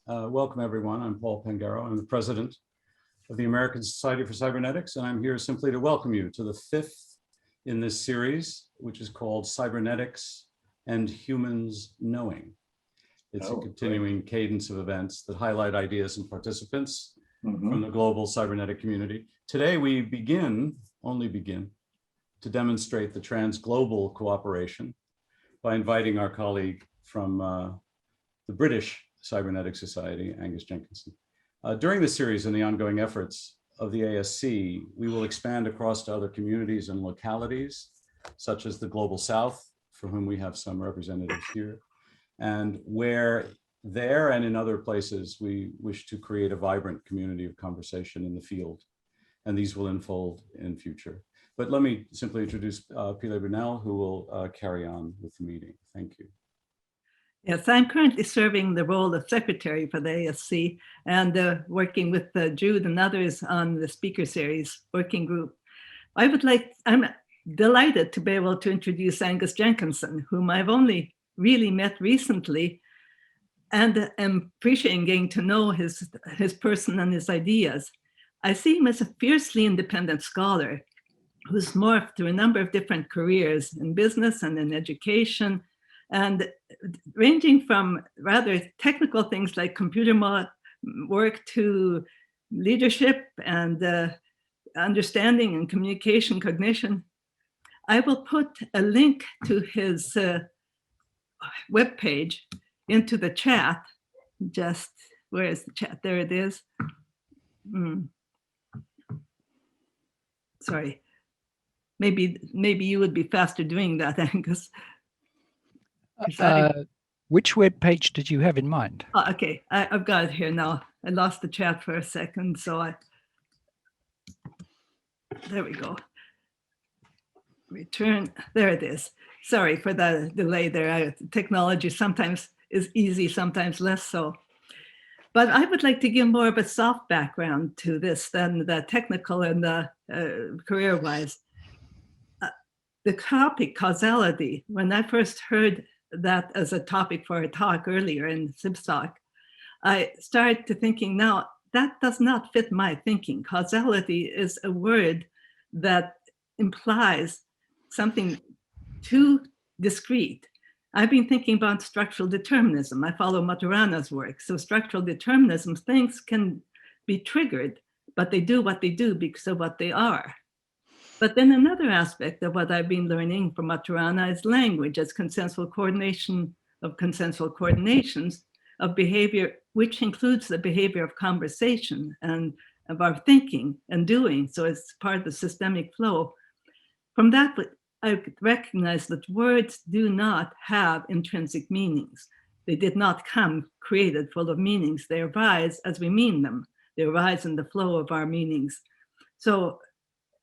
Welcome, everyone. I'm Paul Pangaro. I'm the president of the American Society for Cybernetics, and I'm here simply to welcome you to the fifth in this series, which is called Cybernetics and Humans Knowing. It's a continuing cadence of events that highlight ideas and participants from the global cybernetic community. Today, we only begin, to demonstrate the trans-global cooperation by inviting our colleague from the British Cybernetic Society, Angus Jenkinson. During this series and the ongoing efforts of the ASC, we will expand across to other communities and localities, such as the Global South, for whom we have some representatives here, and where there and in other places, we wish to create a vibrant community of conversation in the field, and these will unfold in future. But let me simply introduce Pile Brunel, who will carry on with the meeting. Thank you. Yes, I'm currently serving the role of secretary for the ASC and working with Jude and others on the speaker series working group. I'm delighted to be able to introduce Angus Jenkinson, whom I've only really met recently, and am appreciating getting to know his person and his ideas. I see him as a fiercely independent scholar who's morphed through a number of different careers in business and in education, and ranging from rather technical things like computer work to leadership and understanding and communication, cognition. I will put a link to his webpage into the chat. Just, where is the chat? There it is. Sorry. Maybe you would be faster doing that, Angus. Which web page did you have in mind? Oh, okay, I've got it here now. I lost the chat for a second, so there we go. Return, there it is. Sorry for the delay there. Technology sometimes is easy, sometimes less so. But I would like to give more of a soft background to this than the technical and the career-wise. The topic, causality, when I first heard that as a topic for a talk earlier in SIBSOC, I started to thinking, now that does not fit my thinking. Causality is a word that implies something too discrete. I've been thinking about structural determinism. I follow Maturana's work. So structural determinism, things can be triggered, but they do what they do because of what they are. But then another aspect of what I've been learning from Maturana is language as consensual coordination of consensual coordinations of behavior, which includes the behavior of conversation and of our thinking and doing. So it's part of the systemic flow. From that, I recognize that words do not have intrinsic meanings. They did not come created full of meanings. They arise as we mean them. They arise in the flow of our meanings. So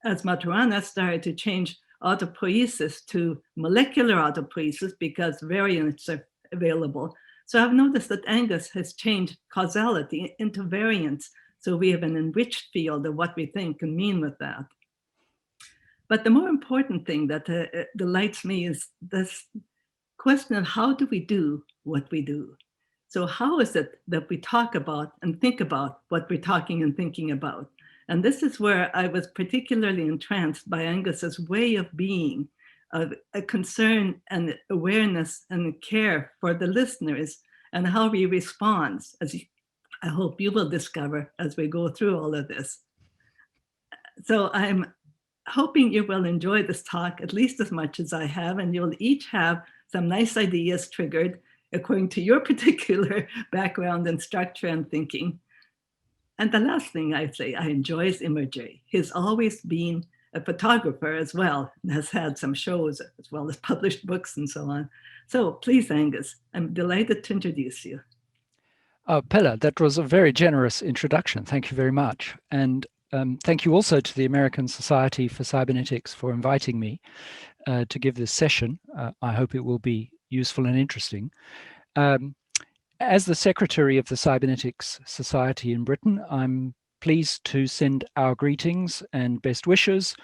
as Maturana started to change autopoiesis to molecular autopoiesis because variants are available. So I've noticed that Angus has changed causality into variants. So we have an enriched field of what we think and mean with that. But the more important thing that delights me is this question of how do we do what we do? So how is it that we talk about and think about what we're talking and thinking about? And this is where I was particularly entranced by Angus's way of being, of a concern and awareness and care for the listeners and how he responds, as I hope you will discover as we go through all of this. So I'm hoping you will enjoy this talk at least as much as I have, and you'll each have some nice ideas triggered according to your particular background and structure and thinking. And the last thing I'd say I enjoy is imagery. He's always been a photographer as well, and has had some shows as well as published books and so on. So please, Angus, I'm delighted to introduce you. Pella, that was a very generous introduction. Thank you very much. And thank you also to the American Society for Cybernetics for inviting me to give this session. I hope it will be useful and interesting. As the Secretary of the Cybernetics Society in Britain, I'm pleased to send our greetings and best wishes.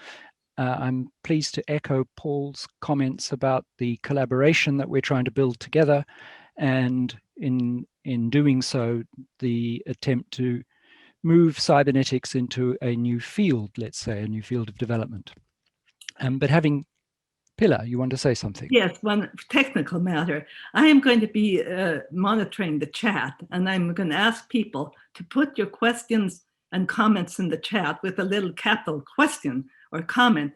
I'm pleased to echo Paul's comments about the collaboration that we're trying to build together, and in in doing so, the attempt to move cybernetics into a new field, let's say, a new field of development. But having, Pilar, you want to say something? Yes, one technical matter. I am going to be monitoring the chat, and I'm going to ask people to put your questions and comments in the chat with a little capital question or comment,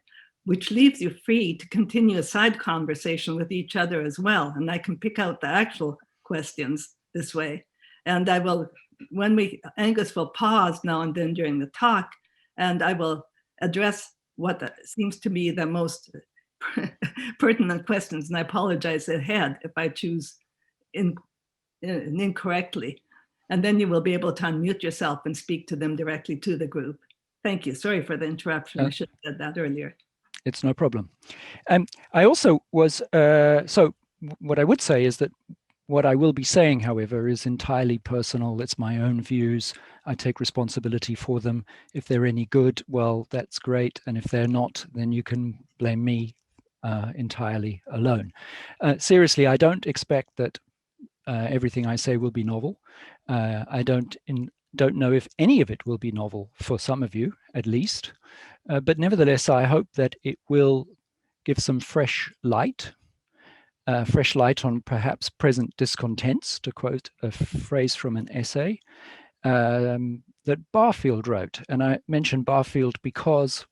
which leaves you free to continue a side conversation with each other as well. And I can pick out the actual questions this way. And I will, Angus will pause now and then during the talk, and I will address what seems to be the most pertinent questions, and I apologize ahead if I choose incorrectly. And then you will be able to unmute yourself and speak to them directly to the group. Thank you. Sorry for the interruption. I should have said that earlier. It's no problem. I also was, so what I would say is that what I will be saying, however, is entirely personal. It's my own views. I take responsibility for them. If they're any good, well, that's great. And if they're not, then you can blame me entirely alone. Seriously, I don't expect that everything I say will be novel. I don't know if any of it will be novel for some of you, at least. But nevertheless, I hope that it will give some fresh light on perhaps present discontents, to quote a phrase from an essay that Barfield wrote. And I mentioned Barfield because,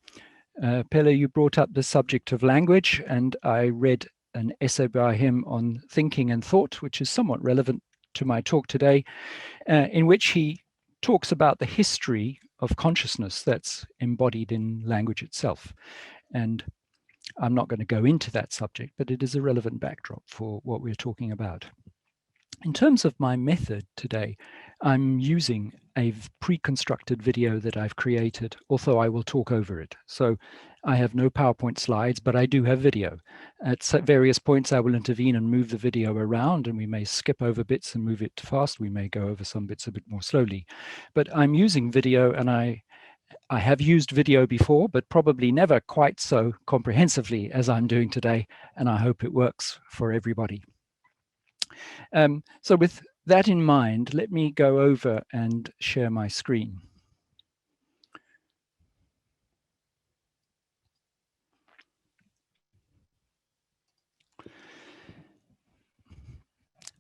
Pelle, you brought up the subject of language, and I read an essay by him on thinking and thought, which is somewhat relevant to my talk today, in which he talks about the history of consciousness that's embodied in language itself. And I'm not going to go into that subject, but it is a relevant backdrop for what we're talking about. In terms of my method today, I'm using a pre-constructed video that I've created, although I will talk over it. So I have no PowerPoint slides, but I do have video. At various points, I will intervene and move the video around, and we may skip over bits and move it fast. We may go over some bits a bit more slowly. But I'm using video, and I have used video before, but probably never quite so comprehensively as I'm doing today, and I hope it works for everybody. So with that in mind, let me go over and share my screen.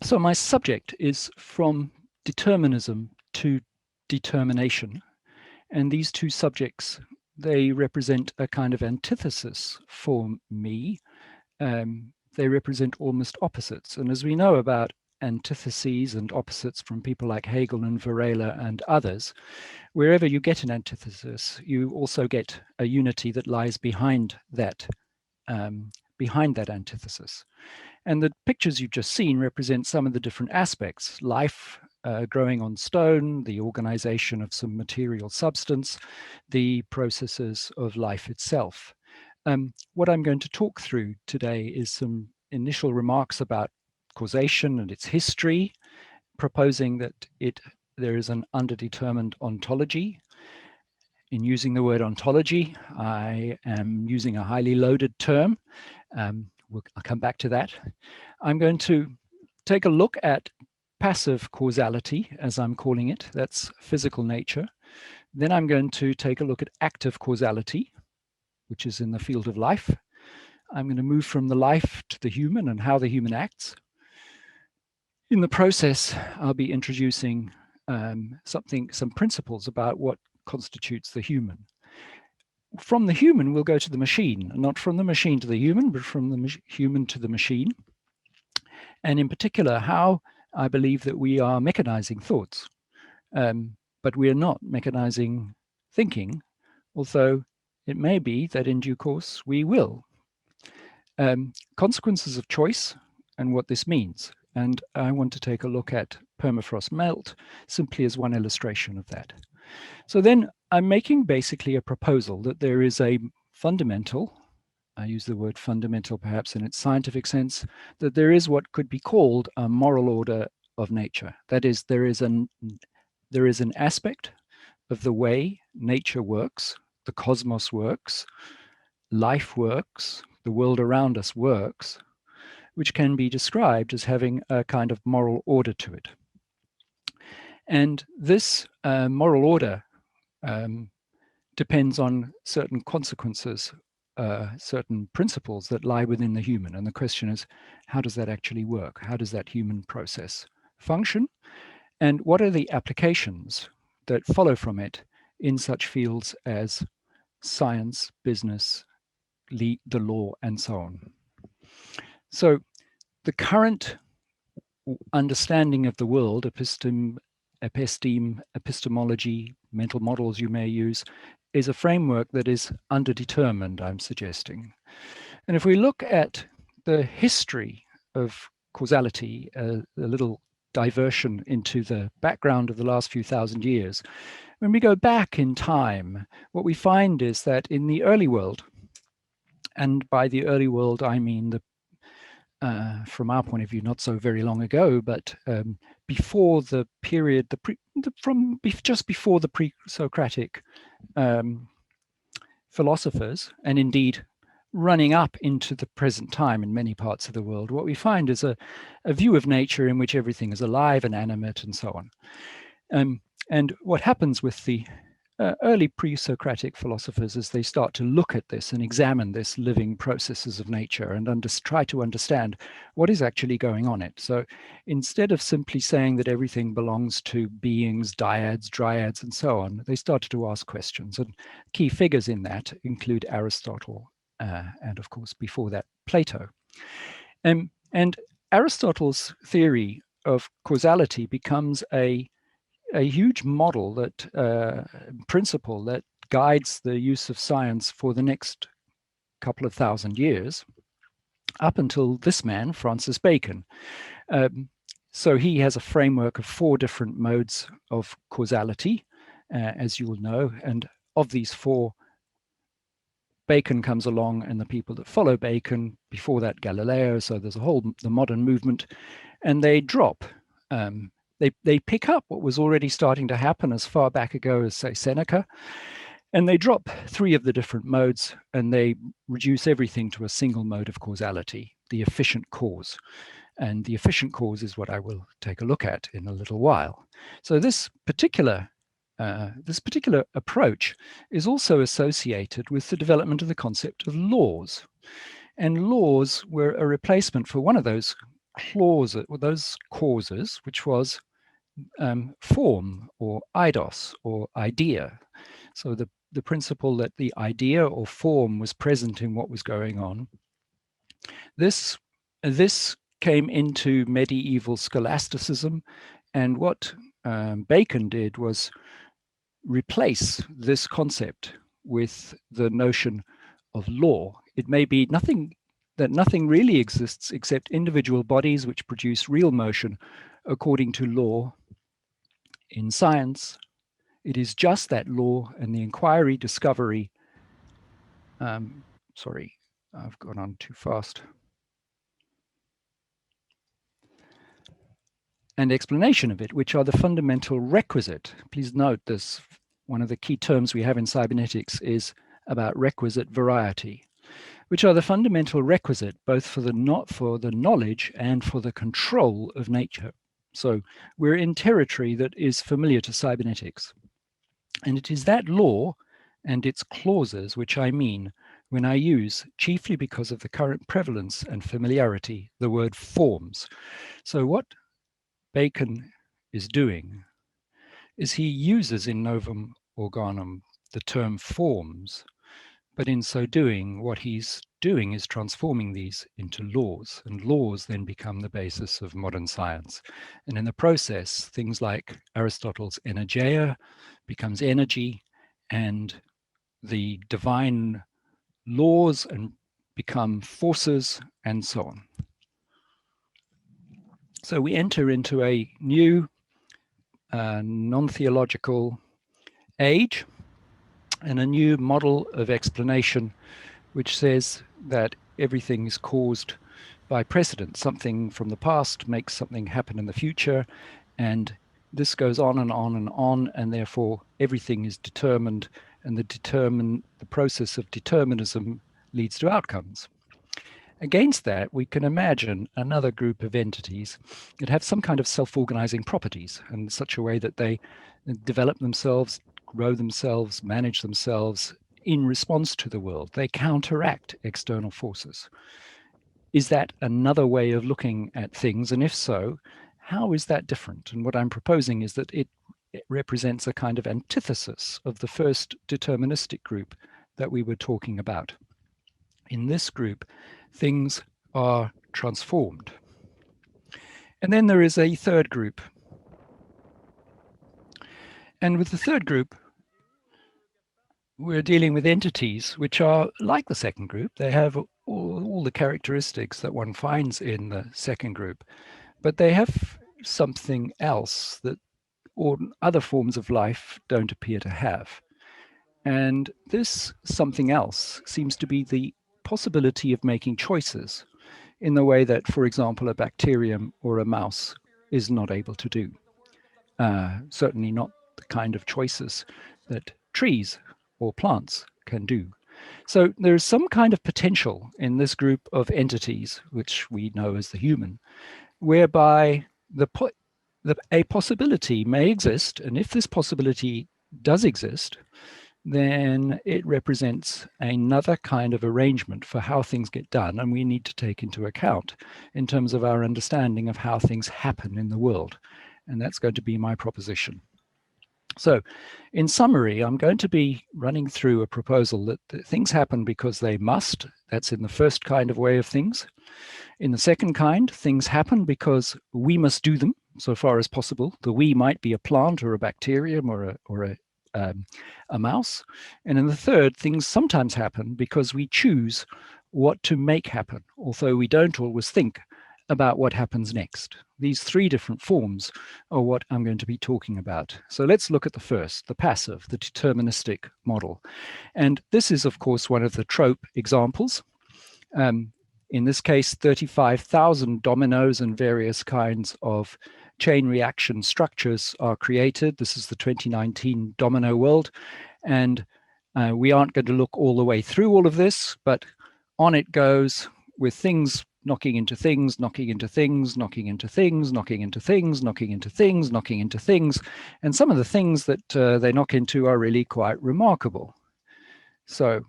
So my subject is from determinism to determination. And these two subjects, they represent a kind of antithesis for me. They represent almost opposites. And as we know about antitheses and opposites from people like Hegel and Varela and others, wherever you get an antithesis, you also get a unity that lies behind that antithesis. And the pictures you've just seen represent some of the different aspects: life growing on stone, the organization of some material substance, the processes of life itself. What I'm going to talk through today is some initial remarks about causation and its history, proposing that there is an underdetermined ontology. In using the word ontology, I am using a highly loaded term. I'll come back to that. I'm going to take a look at passive causality, as I'm calling it. That's physical nature. Then I'm going to take a look at active causality, which is in the field of life. I'm going to move from the life to the human and how the human acts. In the process, I'll be introducing some principles about what constitutes the human. From the human, we'll go to the machine, not from the machine to the human, but from the human to the machine. And in particular, how I believe that we are mechanizing thoughts, but we are not mechanizing thinking, although it may be that in due course we will. Consequences of choice and what this means. And I want to take a look at permafrost melt simply as one illustration of that. So then I'm making basically a proposal that there is a fundamental, I use the word fundamental perhaps in its scientific sense, that there is what could be called a moral order of nature. That is, there is an aspect of the way nature works, the cosmos works, life works, the world around us works, which can be described as having a kind of moral order to it. And this moral order depends on certain consequences, certain principles that lie within the human. And the question is, how does that actually work? How does that human process function? And what are the applications that follow from it in such fields as science, business, the law, and so on? So the current understanding of the world, epistemology, mental models you may use, is a framework that is underdetermined, I'm suggesting. And if we look at the history of causality, a little diversion into the background of the last few thousand years, when we go back in time, what we find is that in the early world, and by the early world, I mean from our point of view, not so very long ago, but before the period, just before the pre-Socratic philosophers, and indeed running up into the present time in many parts of the world, what we find is a view of nature in which everything is alive and animate and so on. And what happens with the early pre-Socratic philosophers is they start to look at this and examine this living processes of nature and try to understand what is actually going on it. So instead of simply saying that everything belongs to beings, dyads, dryads, and so on, they started to ask questions. And key figures in that include Aristotle and, of course, before that, Plato. And Aristotle's theory of causality becomes a huge model that principle that guides the use of science for the next couple of thousand years, up until this man, Francis Bacon. So he has a framework of 4 different modes of causality, as you will know, and of these 4, Bacon comes along, and the people that follow Bacon, before that Galileo, so there's the modern movement, and they drop. They pick up what was already starting to happen as far back ago as, say, Seneca, and they drop 3 of the different modes, and they reduce everything to a single mode of causality, the efficient cause. And the efficient cause is what I will take a look at in a little while. So this particular approach is also associated with the development of the concept of laws. And laws were a replacement for one of those causes, which was form, or eidos, or idea. So the principle that the idea or form was present in what was going on. This came into medieval scholasticism, and what Bacon did was replace this concept with the notion of law. It may be nothing really exists except individual bodies which produce real motion according to law. In science, it is just that law and the inquiry, discovery, sorry, I've gone on too fast, and explanation of it, which are the fundamental requisite. Please note this, one of the key terms we have in cybernetics is about requisite variety, which are the fundamental requisite both for the knowledge and for the control of nature. So we're in territory that is familiar to cybernetics. And it is that law and its clauses which I mean when I use, chiefly because of the current prevalence and familiarity, the word forms. So what Bacon is doing is he uses in Novum Organum the term forms, but in so doing, what he's doing is transforming these into laws, and laws then become the basis of modern science. And in the process, things like Aristotle's energeia becomes energy, and the divine laws and become forces, and so on. So we enter into a new non-theological age and a new model of explanation which says that everything is caused by precedent. Something from the past makes something happen in the future, and this goes on and on and on, and therefore everything is determined, and the process of determinism leads to outcomes. against that, we can imagine another group of entities that have some kind of self-organizing properties in such a way that they develop themselves, grow themselves, manage themselves in response to the world. They counteract external forces. Is that another way of looking at things? And if so, how is that different? And what I'm proposing is that it represents a kind of antithesis of the first deterministic group that we were talking about. In this group, things are transformed. And then there is a third group. And with the third group, we're dealing with entities which are like the second group. They have all the characteristics that one finds in the second group, but they have something else that other forms of life don't appear to have. And this something else seems to be the possibility of making choices in the way that, for example, a bacterium or a mouse is not able to do. Certainly not the kind of choices that trees or plants can do. So there's some kind of potential in this group of entities, which we know as the human, whereby a possibility may exist. And if this possibility does exist, then it represents another kind of arrangement for how things get done. And we need to take into account in terms of our understanding of how things happen in the world. And that's going to be my proposition. So in summary, I'm going to be running through a proposal that things happen because they must. That's in the first kind of way of things. In the second kind, things happen because we must do them so far as possible. The we might be a plant or a bacterium or a mouse. And in the third, things sometimes happen because we choose what to make happen, although we don't always think about what happens next. These three different forms are what I'm going to be talking about. So let's look at the first, the passive, the deterministic model. And this is, of course, one of the trope examples. In this case, 35,000 dominoes and various kinds of chain reaction structures are created. This is the 2019 domino world. And we aren't going to look all the way through all of this, but on it goes with things knocking into things, knocking into things, knocking into things, knocking into things, knocking into things, knocking into things. And some of the things that they knock into are really quite remarkable. So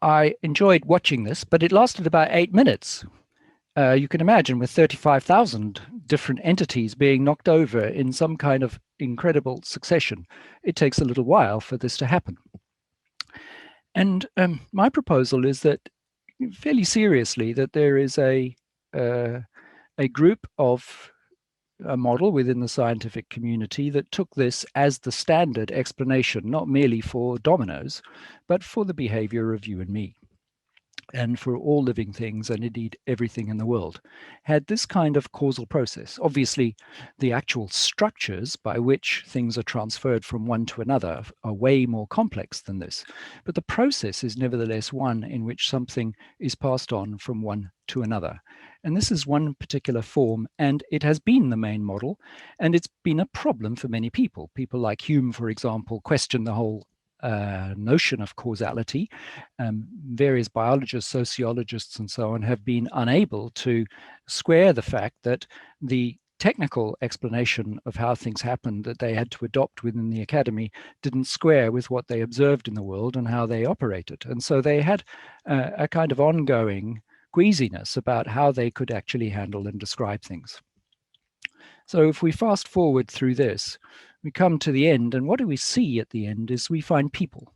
I enjoyed watching this, but it lasted about 8 minutes. You can imagine with 35,000 different entities being knocked over in some kind of incredible succession, it takes a little while for this to happen. And my proposal is that, fairly seriously, that there is a group of a model within the scientific community that took this as the standard explanation, not merely for dominoes, but for the behavior of you and me, and for all living things, and indeed everything in the world, had this kind of causal process. Obviously, the actual structures by which things are transferred from one to another are way more complex than this. But the process is nevertheless one in which something is passed on from one to another. And this is one particular form, and it has been the main model, and it's been a problem for many people. People like Hume, for example, question the whole notion of causality. Various biologists, sociologists, and so on have been unable to square the fact that the technical explanation of how things happened that they had to adopt within the academy didn't square with what they observed in the world and how they operated. And so they had a kind of ongoing queasiness about how they could actually handle and describe things. So if we fast forward through this, we come to the end, and what do we see at the end is we find people.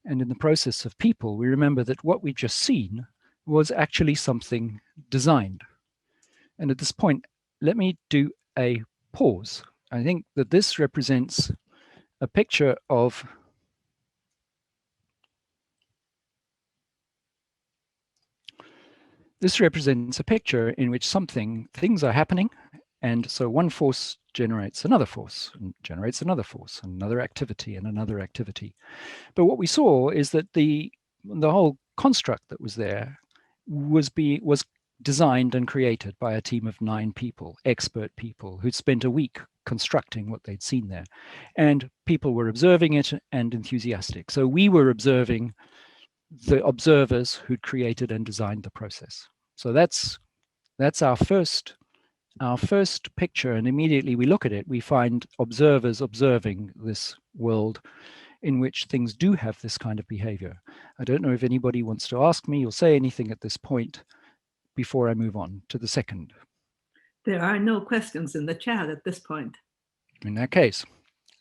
And in the process of people, we remember that what we've just seen was actually something designed. And at this point, let me do a pause. I think that this represents a picture of in which things are happening. And so one force generates another force, and generates another force, another activity, and another activity. But what we saw is that the whole construct that was there was designed and created by a team of 9 people, expert people, who'd spent a week constructing what they'd seen there. And people were observing it and enthusiastic. So we were observing the observers who'd created and designed the process. So that's our first picture, and immediately we look at it, we find observers observing this world in which things do have this kind of behavior. I don't know if anybody wants to ask me or say anything at this point before I move on to the second. There are no questions in the chat at this point. In that case,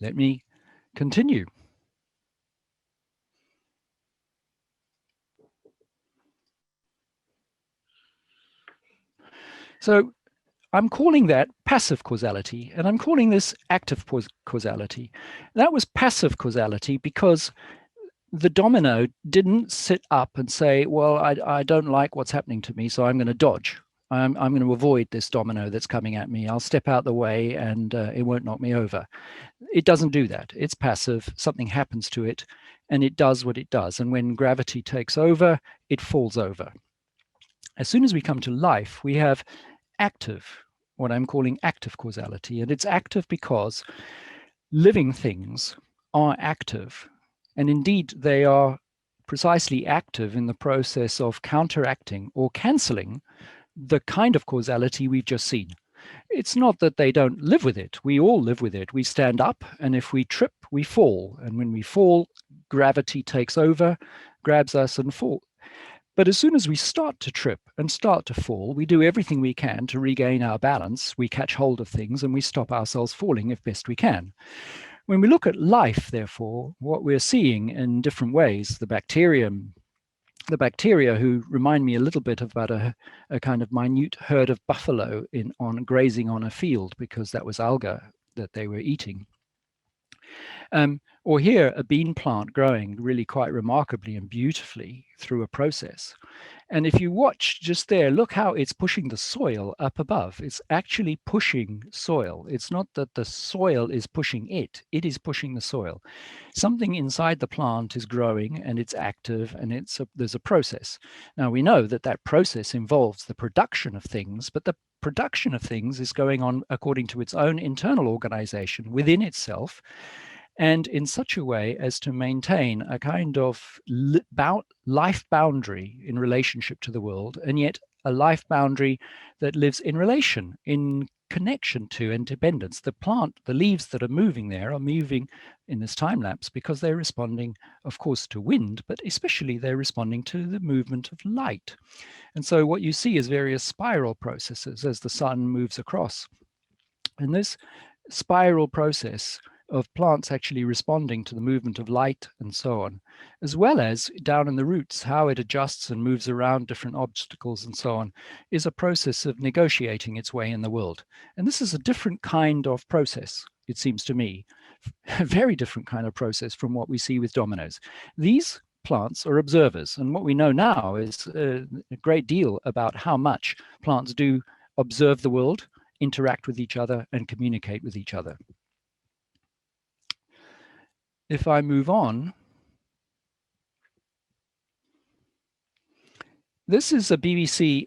let me continue. So I'm calling that passive causality, and I'm calling this active causality. That was passive causality because the domino didn't sit up and say, well, I don't like what's happening to me, so I'm going to dodge. I'm going to avoid this domino that's coming at me. I'll step out the way and it won't knock me over. It doesn't do that. It's passive. Something happens to it and it does what it does. And when gravity takes over, it falls over. As soon as we come to life, we have active, what I'm calling active causality. And it's active because living things are active. And indeed, they are precisely active in the process of counteracting or cancelling the kind of causality we've just seen. It's not that they don't live with it. We all live with it. We stand up, and if we trip, we fall. And when we fall, gravity takes over, grabs us and fall. But as soon as we start to trip and start to fall, we do everything we can to regain our balance. We catch hold of things and we stop ourselves falling if best we can. When we look at life, therefore, what we're seeing in different ways, the bacteria who remind me a little bit about a kind of minute herd of buffalo grazing on a field because that was alga that they were eating. Or here, a bean plant growing really quite remarkably and beautifully through a process. And if you watch just there, look how it's pushing the soil up above. It's actually pushing soil. It's not that the soil is pushing it. It is pushing the soil. Something inside the plant is growing and it's active and there's a process. Now we know that that process involves the production of things, but the production of things is going on according to its own internal organization within itself, and in such a way as to maintain a kind of life boundary in relationship to the world, and yet a life boundary that lives in relation, in connection to and dependence. The plant, the leaves that are moving there are moving in this time lapse because they're responding, of course, to wind, but especially they're responding to the movement of light. And so what you see is various spiral processes as the sun moves across. And this spiral process of plants actually responding to the movement of light and so on, as well as down in the roots, how it adjusts and moves around different obstacles and so on, is a process of negotiating its way in the world. And this is a different kind of process, it seems to me, a very different kind of process from what we see with dominoes. These plants are observers, and what we know now is a great deal about how much plants do observe the world, interact with each other, and communicate with each other. If I move on, this is a BBC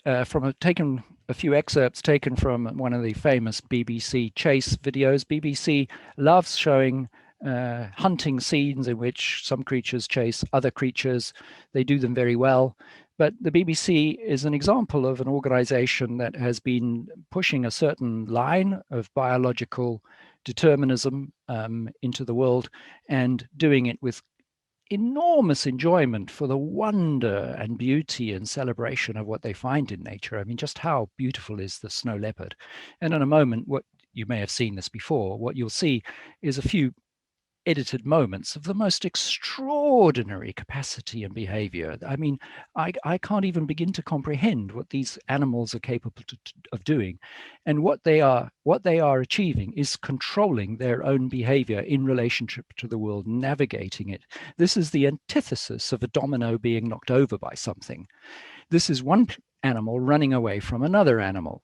taken a few excerpts taken from one of the famous BBC chase videos. BBC loves showing hunting scenes in which some creatures chase other creatures. They do them very well. But the BBC is an example of an organization that has been pushing a certain line of biological determinism into the world and doing it with enormous enjoyment for the wonder and beauty and celebration of what they find in nature. I mean, just how beautiful is the snow leopard? And in a moment, what you may have seen this before, what you'll see is a few edited moments of the most extraordinary capacity and behavior. I mean, I can't even begin to comprehend what these animals are capable of doing. And what they are achieving is controlling their own behavior in relationship to the world, navigating it. This is the antithesis of a domino being knocked over by something. This is one animal running away from another animal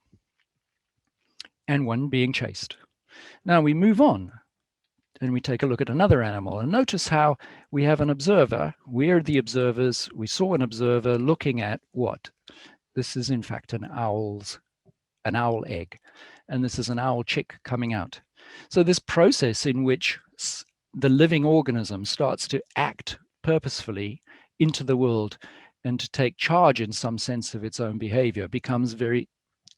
and one being chased. Now we move on. And we take a look at another animal and notice how we have an observer. We're the observers. We saw an observer looking at what? This is in fact an owl egg, and this is an owl chick coming out. So this process in which the living organism starts to act purposefully into the world and to take charge in some sense of its own behavior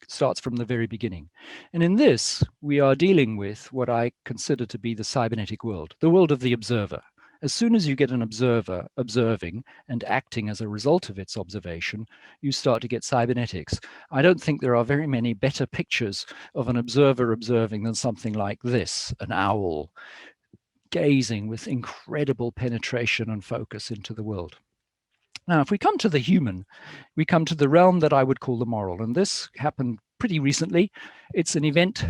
starts from the very beginning. And in this, we are dealing with what I consider to be the cybernetic world, the world of the observer. As soon as you get an observer observing and acting as a result of its observation, you start to get cybernetics. I don't think there are very many better pictures of an observer observing than something like this, an owl gazing with incredible penetration and focus into the world. Now, if we come to the human, we come to the realm that I would call the moral. And this happened pretty recently. It's an event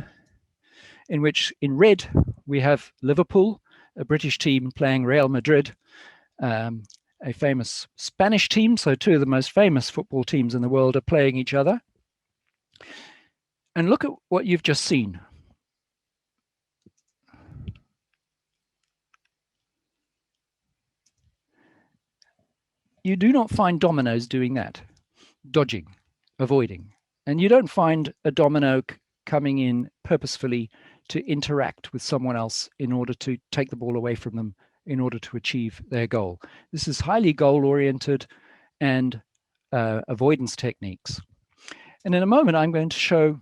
in which, in red, we have Liverpool, a British team playing Real Madrid, a famous Spanish team. So two of the most famous football teams in the world are playing each other. And look at what you've just seen. You do not find dominoes doing that, dodging, avoiding. And you don't find a domino coming in purposefully to interact with someone else in order to take the ball away from them in order to achieve their goal. This is highly goal-oriented and avoidance techniques. And in a moment, I'm going to show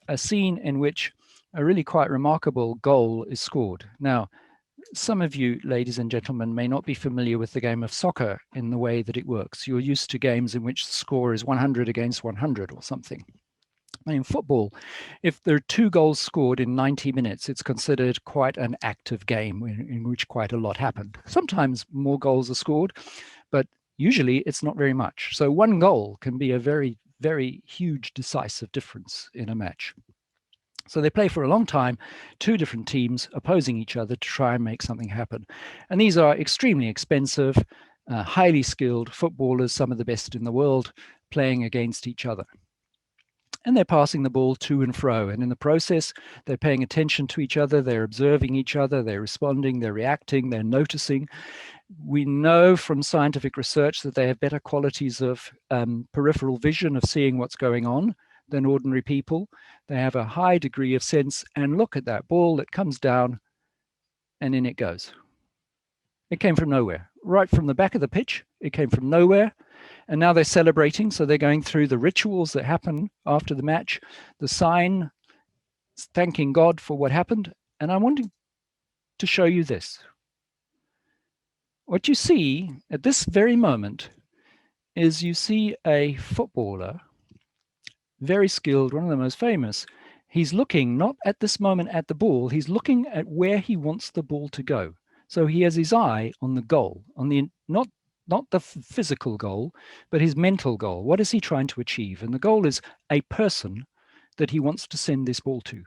a scene in which a really quite remarkable goal is scored. Now, some of you, ladies and gentlemen, may not be familiar with the game of soccer in the way that it works. You're used to games in which the score is 100 against 100 or something. And in football, if there are 2 goals scored in 90 minutes, it's considered quite an active game in which quite a lot happened. Sometimes more goals are scored, but usually it's not very much. So 1 goal can be a very, very huge decisive difference in a match. So they play for a long time, 2 different teams opposing each other to try and make something happen. And these are extremely expensive, highly skilled footballers, some of the best in the world, playing against each other. And they're passing the ball to and fro. And in the process, they're paying attention to each other, they're observing each other, they're responding, they're reacting, they're noticing. We know from scientific research that they have better qualities of peripheral vision, of seeing what's going on, than ordinary people. They have a high degree of sense, and look at that ball that comes down and in it goes. It came from nowhere, right from the back of the pitch. It came from nowhere. And now they're celebrating. So they're going through the rituals that happen after the match, the sign, thanking God for what happened. And I wanted to show you this. What you see at this very moment is you see a footballer, very skilled, one of the most famous. He's looking not at this moment at the ball, he's looking at where he wants the ball to go. So he has his eye on the goal, on the not the physical goal, but his mental goal. What is he trying to achieve? And the goal is a person that he wants to send this ball to.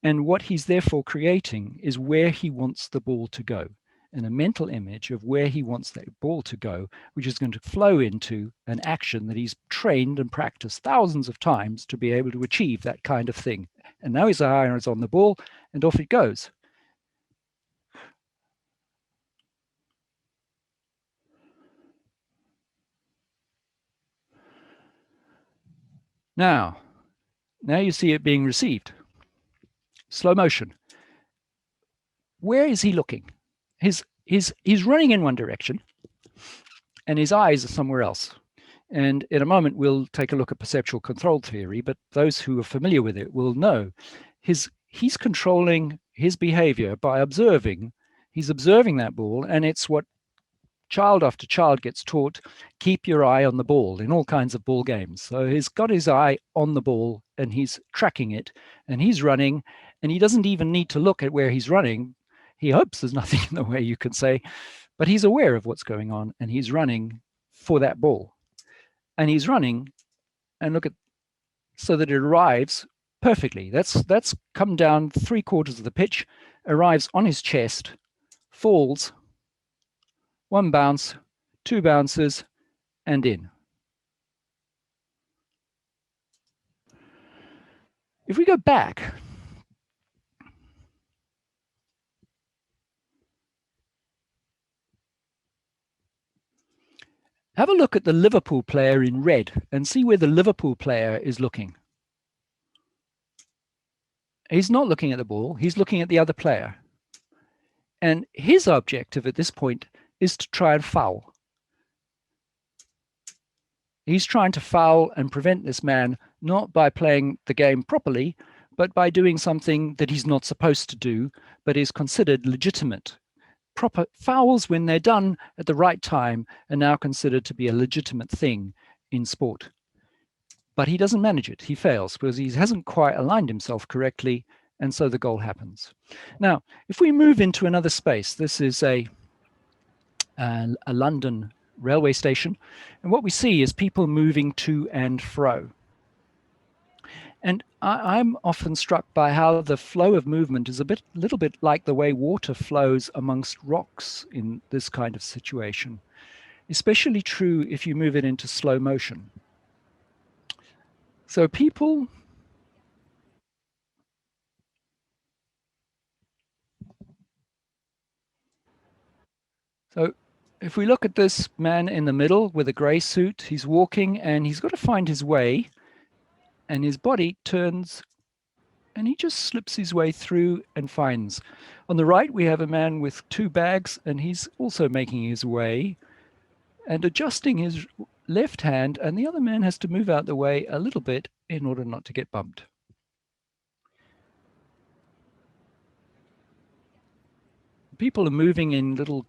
And what he's therefore creating is where he wants the ball to go, and a mental image of where he wants that ball to go, which is going to flow into an action that he's trained and practiced thousands of times to be able to achieve that kind of thing. And now his eye is on the ball, and off it goes. Now you see it being received. Slow motion. Where is he looking? He's running in one direction, and his eyes are somewhere else. And in a moment, we'll take a look at perceptual control theory, but those who are familiar with it will know he's controlling his behavior by observing. He's observing that ball, and it's what child after child gets taught: keep your eye on the ball in all kinds of ball games. So he's got his eye on the ball, and he's tracking it, and he's running, and he doesn't even need to look at where he's running. He hopes there's nothing in the way, you can say, but he's aware of what's going on, and he's running for that ball. And he's running, and look at, so that it arrives perfectly. That's come down 3/4 of the pitch, arrives on his chest, falls, 1 bounce, 2 bounces, and in. If we go back, Have a look at the Liverpool player in red and see where the Liverpool player is looking. He's not looking at the ball, he's looking at the other player. And his objective at this point is to try and foul. He's trying to foul and prevent this man, not by playing the game properly, but by doing something that he's not supposed to do, but is considered legitimate. Proper fouls, when they're done at the right time, are now considered to be a legitimate thing in sport. But he doesn't manage it. He fails because he hasn't quite aligned himself correctly, and so the goal happens. Now, if we move into another space, this is a London railway station, and what we see is people moving to and fro. And I'm often struck by how the flow of movement is a little bit like the way water flows amongst rocks in this kind of situation, especially true if you move it into slow motion. So if we look at this man in the middle with a gray suit, he's walking and he's got to find his way, and his body turns and he just slips his way through and finds. On the right, we have a man with two bags, and he's also making his way and adjusting his left hand, and the other man has to move out the way a little bit in order not to get bumped. People are moving in little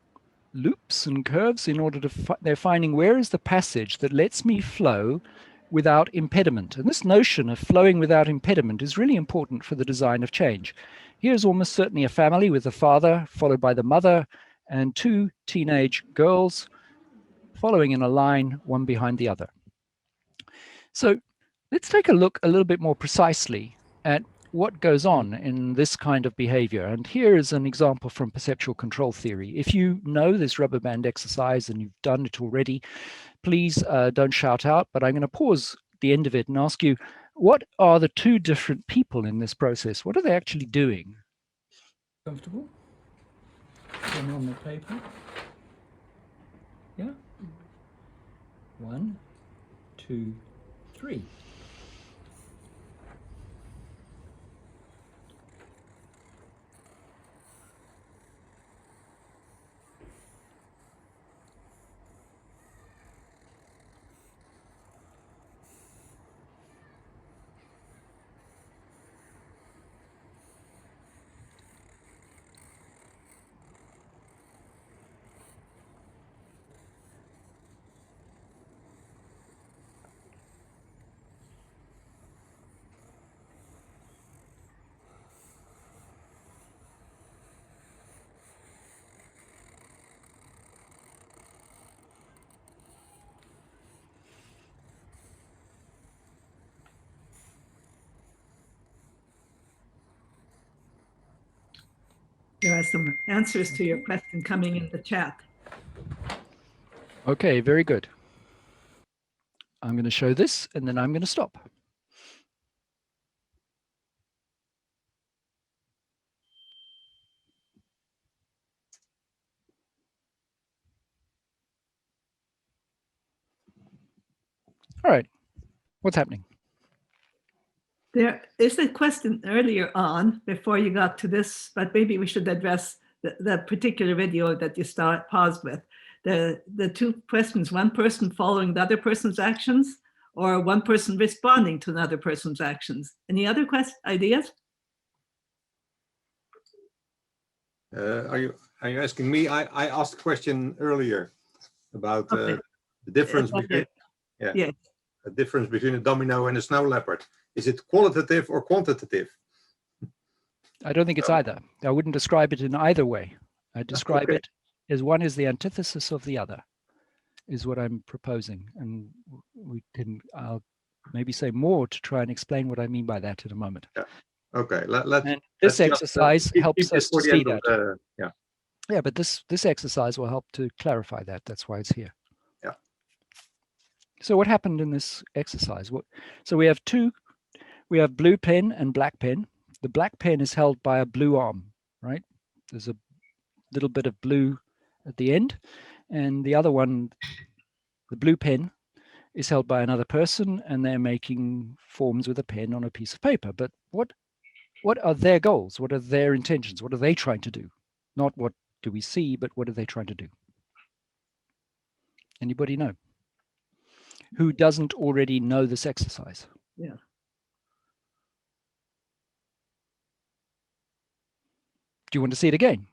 loops and curves in order to they're finding where is the passage that lets me flow without impediment. And this notion of flowing without impediment is really important for the design of change. Here's almost certainly a family with the father, followed by the mother, and two teenage girls following in a line, one behind the other. So let's take a look a little bit more precisely at what goes on in this kind of behavior. And here is an example from perceptual control theory. If you know this rubber band exercise and you've done it already, please don't shout out, but I'm going to pause the end of it and ask you, what are the two different people in this process? What are they actually doing? Comfortable? Pen on the paper? Yeah? 1, 2, 3. There are some answers to your question coming in the chat. Okay, very good. I'm going to show this and then I'm going to stop. All right, what's happening? There is a question earlier on before you got to this, but maybe we should address the particular video that you paused with. The two questions, one person following the other person's actions or one person responding to another person's actions. Any other ideas? Are you asking me? I asked a question earlier about Okay. the difference between the difference between a domino and a snow leopard. Is it qualitative or quantitative? I don't think it's either. I wouldn't describe it in either way. I describe it as one is the antithesis of the other, is what I'm proposing. And I'll maybe say more to try and explain what I mean by that in a moment. Yeah. Okay. And this exercise helps us to see that. Yeah, but this exercise will help to clarify that. That's why it's here. Yeah. So what happened in this exercise? So we have blue pen and black pen. The black pen is held by a blue arm, right? There's a little bit of blue at the end, and the other one The blue pen is held by another person, and they're making forms with a pen on a piece of paper. But what are their goals? What are their intentions? What are they trying to do? Not what do we see, but what are they trying to do? Anybody know? Who doesn't already know this exercise? Yeah. Do you want to see it again?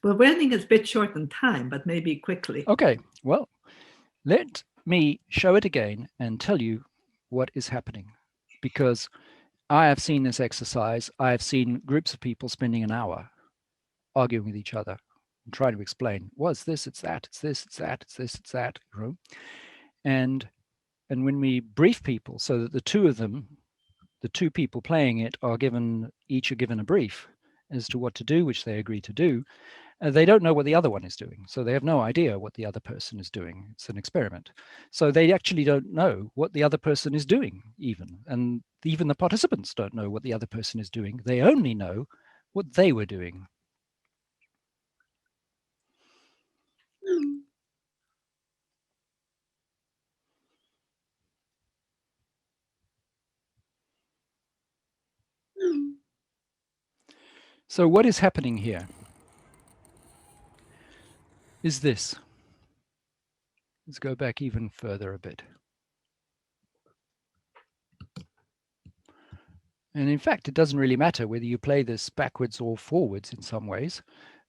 Well, running is a bit short in time, but maybe quickly. Okay, well, let me show it again and tell you what is happening, because I have seen this exercise. I have seen groups of people spending an hour arguing with each other and trying to explain, it's this, it's that, it's this, it's that, it's this, it's that, you know? And when we brief people so that the two of them, the two people playing it each are given a brief as to what to do, which they agree to do, they don't know what the other one is doing. So they have no idea what the other person is doing. It's an experiment. So they actually don't know what the other person is doing even. And even the participants don't know what the other person is doing. They only know what they were doing. So what is happening here is this. Let's go back even further a bit. And in fact, it doesn't really matter whether you play this backwards or forwards in some ways,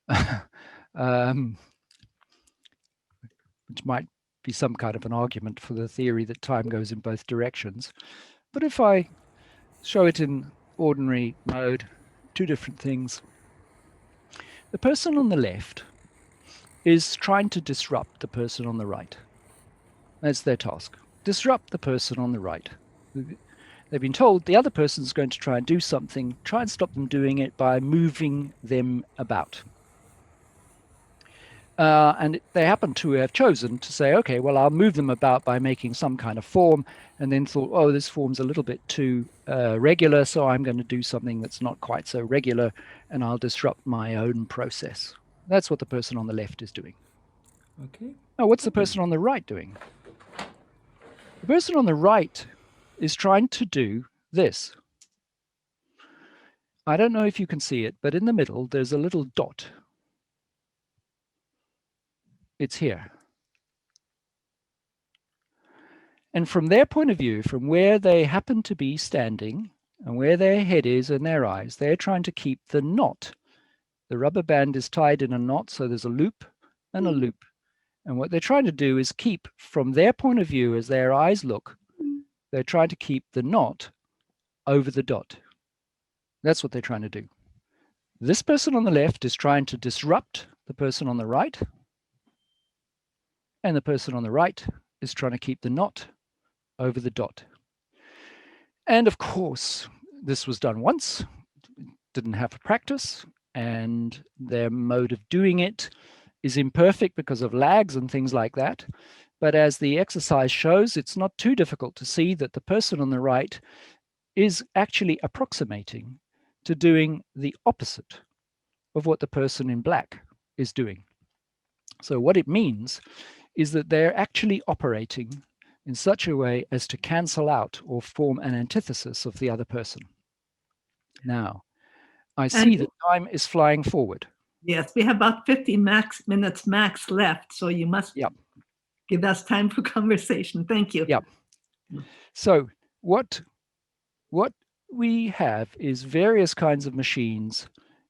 which might be some kind of an argument for the theory that time goes in both directions. But if I show it in ordinary mode, two different things. The person on the left is trying to disrupt the person on the right. That's their task. Disrupt the person on the right. They've been told the other person is going to try and do something, try and stop them doing it by moving them about. And they happen to have chosen to say, okay, well, I'll move them about by making some kind of form, and then thought, oh, this form's a little bit too regular, so I'm going to do something that's not quite so regular, and I'll disrupt my own process. That's what the person on the left is doing. Okay. Now, what's the person on the right doing? The person on the right is trying to do this. I don't know if you can see it, but in the middle, there's a little dot. It's here. And from their point of view, from where they happen to be standing and where their head is and their eyes, they're trying to keep the knot. The rubber band is tied in a knot, so there's a loop and a loop. And what they're trying to do is keep, from their point of view, as their eyes look, they're trying to keep the knot over the dot. That's what they're trying to do. This person on the left is trying to disrupt the person on the right. And the person on the right is trying to keep the knot over the dot. And of course, this was done once, didn't have a practice, and their mode of doing it is imperfect because of lags and things like that. But as the exercise shows, it's not too difficult to see that the person on the right is actually approximating to doing the opposite of what the person in black is doing. So what it means is that they're actually operating in such a way as to cancel out or form an antithesis of the other person. Now, I see that time is flying forward. Yes, we have about 50 minutes max left, so you must give us time for conversation. Thank you. Yeah. So what we have is various kinds of machines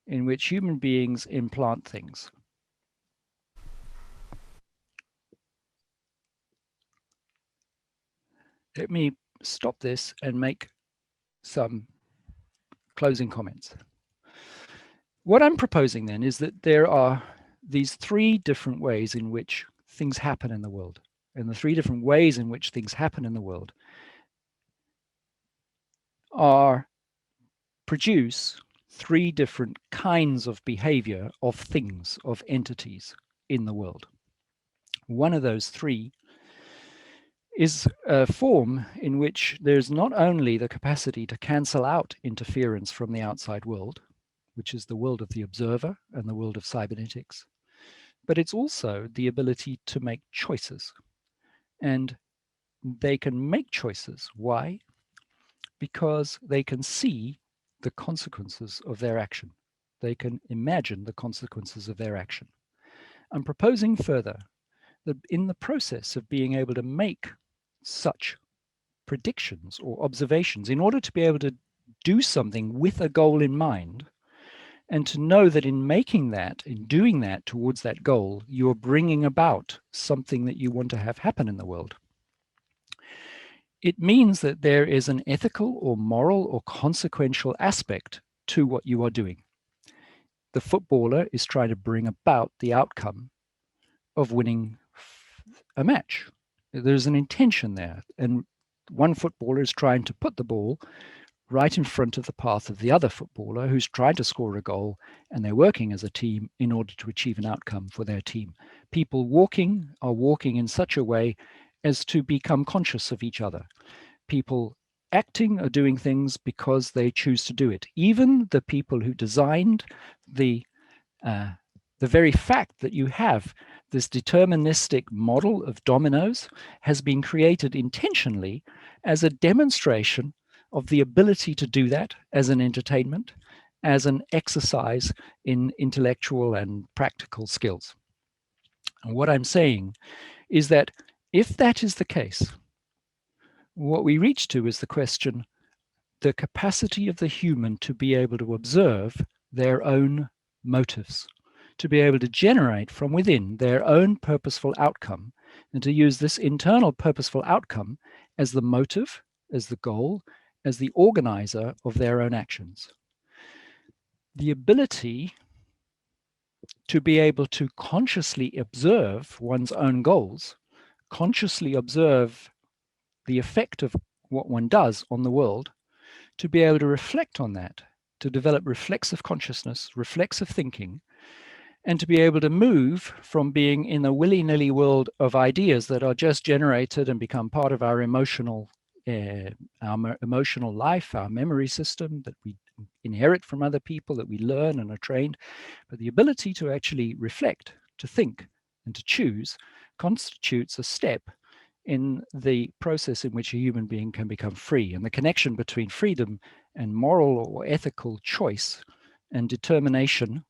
in which human beings implant things. Let me stop this and make some closing comments. What I'm proposing then is that there are these three different ways in which things happen in the world. And the three different ways in which things happen in the world produce three different kinds of behavior of things, of entities in the world. One of those three is a form in which there's not only the capacity to cancel out interference from the outside world, which is the world of the observer and the world of cybernetics, but it's also the ability to make choices. And they can make choices. Why? Because they can see the consequences of their action. They can imagine the consequences of their action. I'm proposing further that in the process of being able to make such predictions or observations, in order to be able to do something with a goal in mind, and to know that in making that, in doing that towards that goal, you're bringing about something that you want to have happen in the world. It means that there is an ethical or moral or consequential aspect to what you are doing. The footballer is trying to bring about the outcome of winning a match. There's an intention there, and one footballer is trying to put the ball right in front of the path of the other footballer who's trying to score a goal, and they're working as a team in order to achieve an outcome for their team. People are walking in such a way as to become conscious of each other. People acting are doing things because they choose to do it. Even the people who designed the very fact that you have this deterministic model of dominoes has been created intentionally as a demonstration of the ability to do that as an entertainment, as an exercise in intellectual and practical skills. And what I'm saying is that if that is the case, what we reach to is the question, the capacity of the human to be able to observe their own motives, to be able to generate from within their own purposeful outcome, and to use this internal purposeful outcome as the motive, as the goal, as the organizer of their own actions. The ability to be able to consciously observe one's own goals, consciously observe the effect of what one does on the world, to be able to reflect on that, to develop reflexive consciousness, reflexive thinking, and to be able to move from being in a willy-nilly world of ideas that are just generated and become part of our emotional life, our memory system that we inherit from other people, that we learn and are trained. But the ability to actually reflect, to think, and to choose constitutes a step in the process in which a human being can become free. And the connection between freedom and moral or ethical choice and determination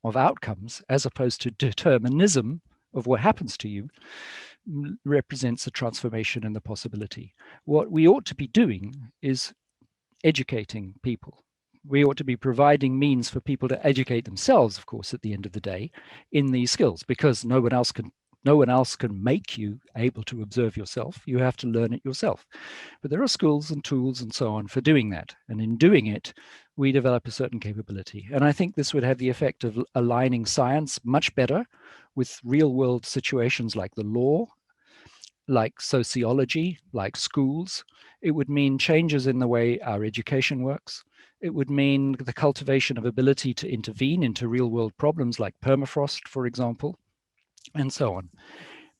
of outcomes, as opposed to determinism of what happens to you, represents a transformation in the possibility. What we ought to be doing is educating people. We ought to be providing means for people to educate themselves, of course, at the end of the day, in these skills, because no one else can make you able to observe yourself. You have to learn it yourself. But there are schools and tools and so on for doing that. And in doing it, we develop a certain capability. And I think this would have the effect of aligning science much better with real world situations like the law, like sociology, like schools. It would mean changes in the way our education works. It would mean the cultivation of ability to intervene into real world problems like permafrost, for example, and so on.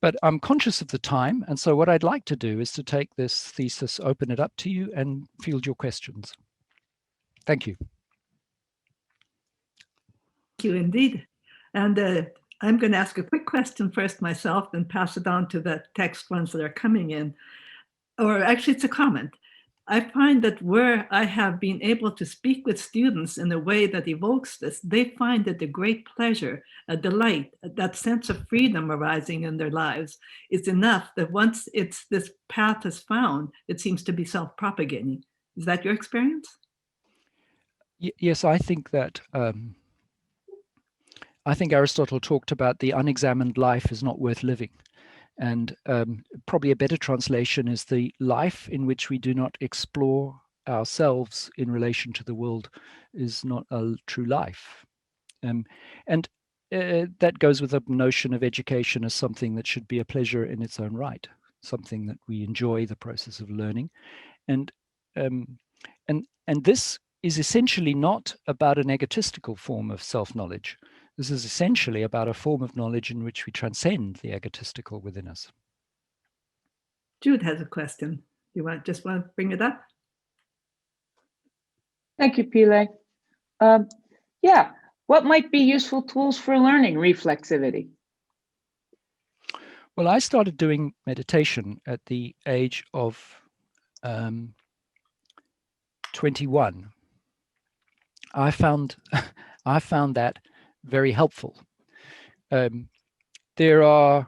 But I'm conscious of the time. And so what I'd like to do is to take this thesis, open it up to you and field your questions. Thank you. Thank you indeed. And I'm going to ask a quick question first myself, then pass it on to the text ones that are coming in. Or actually, it's a comment. I find that where I have been able to speak with students in a way that evokes this, they find it a great pleasure, a delight, that sense of freedom arising in their lives is enough that once this path is found, it seems to be self-propagating. Is that your experience? Yes, I think that I think Aristotle talked about the unexamined life is not worth living. And probably a better translation is the life in which we do not explore ourselves in relation to the world is not a true life. And that goes with the notion of education as something that should be a pleasure in its own right, something that we enjoy the process of learning. And this is essentially not about an egotistical form of self-knowledge. This is essentially about a form of knowledge in which we transcend the egotistical within us. Jude has a question. You just want to bring it up? Thank you, Pile. Yeah, what might be useful tools for learning reflexivity? Well, I started doing meditation at the age of 21. I found that very helpful. There are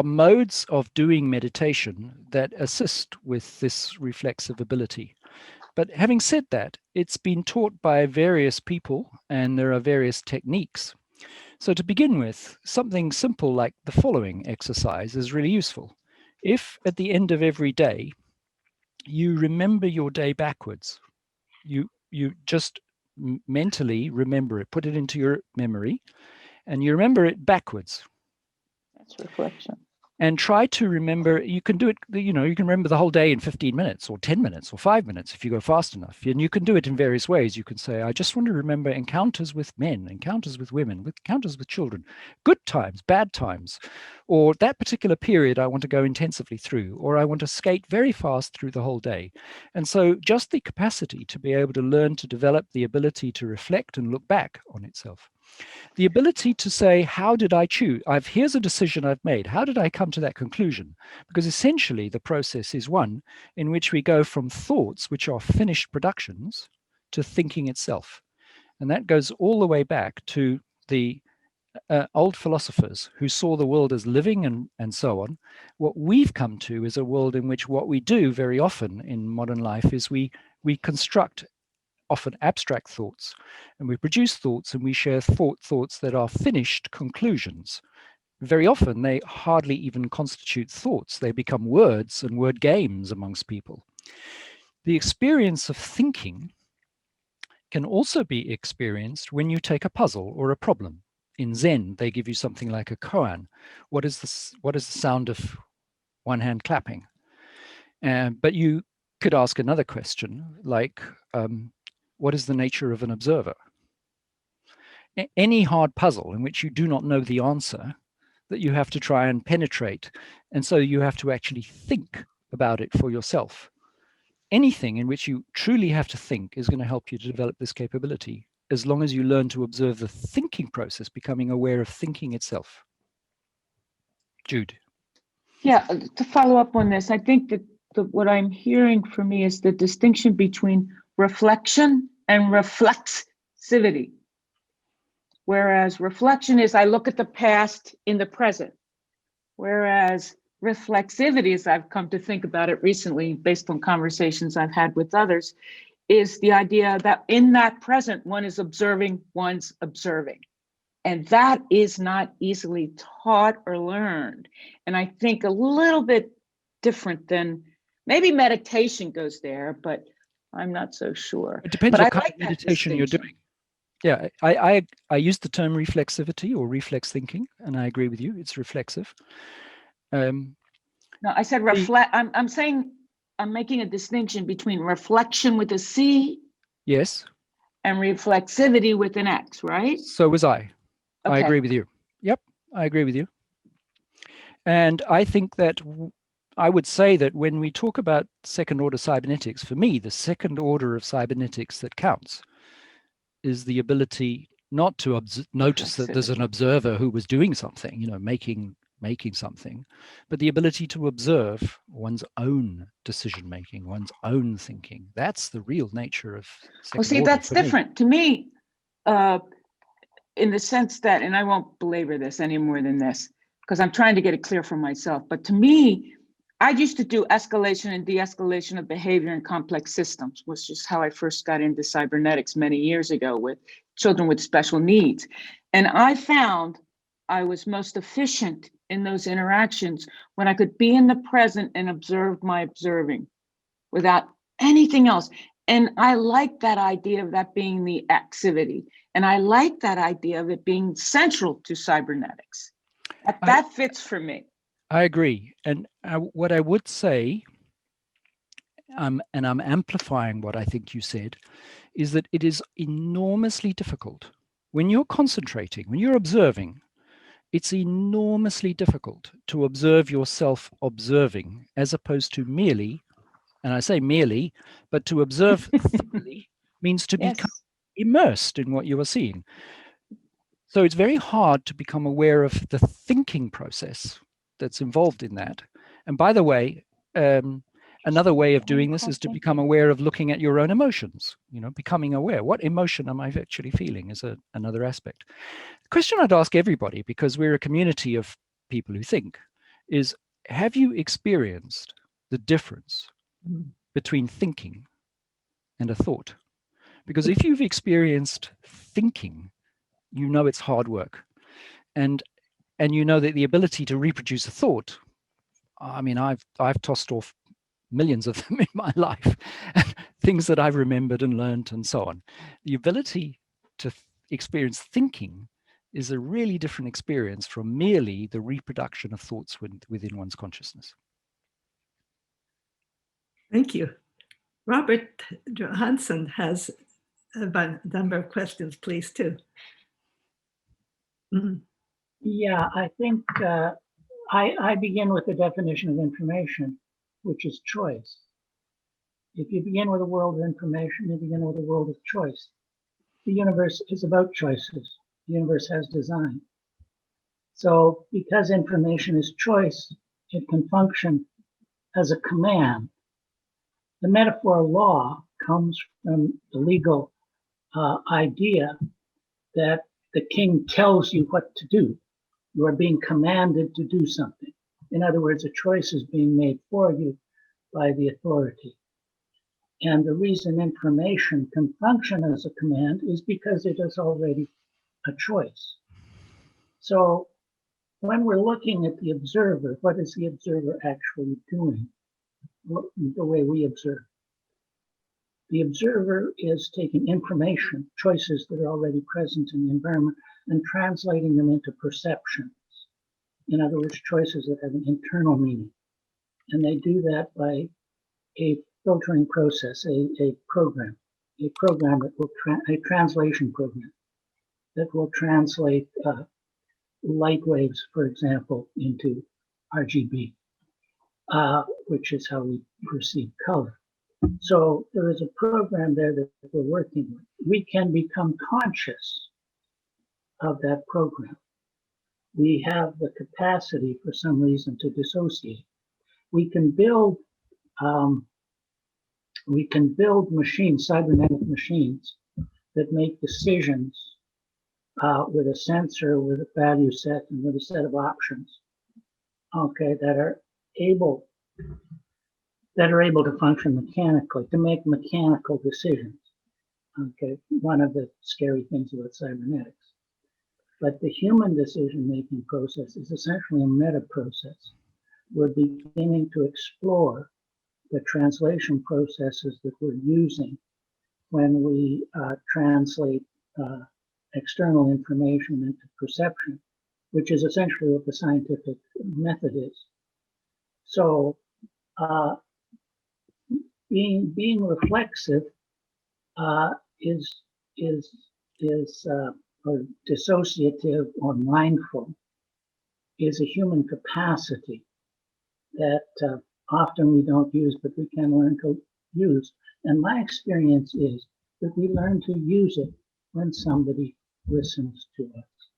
modes of doing meditation that assist with this reflexive ability. But having said that, it's been taught by various people and there are various techniques. So to begin with, something simple like the following exercise is really useful. If at the end of every day, you remember your day backwards, you just mentally remember it, put it into your memory, and you remember it backwards. That's reflection. And try to remember, you can do it, you can remember the whole day in 15 minutes or 10 minutes or 5 minutes if you go fast enough. And you can do it in various ways. You can say, I just want to remember encounters with men, encounters with women, encounters with children, good times, bad times, or that particular period I want to go intensively through, or I want to skate very fast through the whole day. And so just the capacity to be able to learn to develop the ability to reflect and look back on itself. The ability to say, how did I choose? Here's a decision I've made. How did I come to that conclusion? Because essentially the process is one in which we go from thoughts, which are finished productions, to thinking itself. And that goes all the way back to the old philosophers who saw the world as living and so on. What we've come to is a world in which what we do very often in modern life is we construct often abstract thoughts, and we produce thoughts and we share thoughts that are finished conclusions. Very often they hardly even constitute thoughts. They become words and word games amongst people. The experience of thinking can also be experienced when you take a puzzle or a problem. In Zen, they give you something like a koan. What is the sound of one hand clapping? But you could ask another question like, what is the nature of an observer? Any hard puzzle in which you do not know the answer, that you have to try and penetrate, and so you have to actually think about it for yourself. Anything in which you truly have to think is going to help you to develop this capability, as long as you learn to observe the thinking process, becoming aware of thinking itself. Jude. Yeah, to follow up on this, I think that what I'm hearing for me is the distinction between reflection and reflexivity. Whereas reflection is I look at the past in the present. Whereas reflexivity, as I've come to think about it recently, based on conversations I've had with others, is the idea that in that present, one is observing, one's observing. And that is not easily taught or learned. And I think a little bit different than maybe meditation goes there, but I'm not so sure. It depends but what kind of meditation you're doing. Yeah, I use the term reflexivity or reflex thinking, and I agree with you. It's reflexive. No, I said reflect. I'm saying I'm making a distinction between reflection with a C. Yes. And reflexivity with an X, right? So was I. Okay. I agree with you. Yep, I agree with you. And I think that I would say that when we talk about second order cybernetics, for me, the second order of cybernetics that counts is the ability not to notice that there's an observer who was doing something, making something, but the ability to observe one's own decision making, one's own thinking. That's the real nature of second order. Well, see, that's different to me, in the sense that, and I won't belabor this any more than this, because I'm trying to get it clear for myself. But to me, I used to do escalation and de-escalation of behavior in complex systems, which is how I first got into cybernetics many years ago with children with special needs. And I found I was most efficient in those interactions when I could be in the present and observe my observing without anything else. And I like that idea of that being the activity. And I like that idea of it being central to cybernetics. That fits for me. I agree. And what I would say, and I'm amplifying what I think you said, is that it is enormously difficult. When you're concentrating, when you're observing, it's enormously difficult to observe yourself observing, as opposed to merely, and I say merely, but to observe thoroughly means to become immersed in what you are seeing. So it's very hard to become aware of the thinking process that's involved in that. And by the way, another way of doing this is to become aware of looking at your own emotions, becoming aware. What emotion am I actually feeling is another aspect. The question I'd ask everybody, because we're a community of people who think, is have you experienced the difference between thinking and a thought? Because if you've experienced thinking, you know it's hard work. And you know that the ability to reproduce a thought, I mean, I've tossed off millions of them in my life, things that I've remembered and learned and so on. The ability to experience thinking is a really different experience from merely the reproduction of thoughts within one's consciousness. Thank you. Robert Johansson has a number of questions, please, too. Yeah, I think I begin with the definition of information, which is choice. If you begin with a world of information, you begin with a world of choice. The universe is about choices. The universe has design. So because information is choice, it can function as a command. The metaphor law comes from the legal idea that the king tells you what to do. You are being commanded to do something. In other words, a choice is being made for you by the authority. And the reason information can function as a command is because it is already a choice. So when we're looking at the observer, what is the observer actually doing? The way we observe. The observer is taking information, choices that are already present in the environment, and translating them into perceptions. In other words, choices that have an internal meaning. And they do that by a filtering process, a program that will, a translation program that will translate light waves, for example, into RGB, which is how we perceive color. So there is a program there that we're working with. We can become conscious of that program. We have the capacity for some reason to dissociate. We can build machines, cybernetic machines, that make decisions with a sensor, with a value set, and with a set of options, okay, that are able to function mechanically, to make mechanical decisions. Okay, one of the scary things about cybernetics. But the human decision-making process is essentially a meta process. We're beginning to explore the translation processes that we're using when we translate external information into perception, which is essentially what the scientific method is. So being reflexive or dissociative or mindful is a human capacity that often we don't use, but we can learn to use. And my experience is that we learn to use it when somebody listens to us.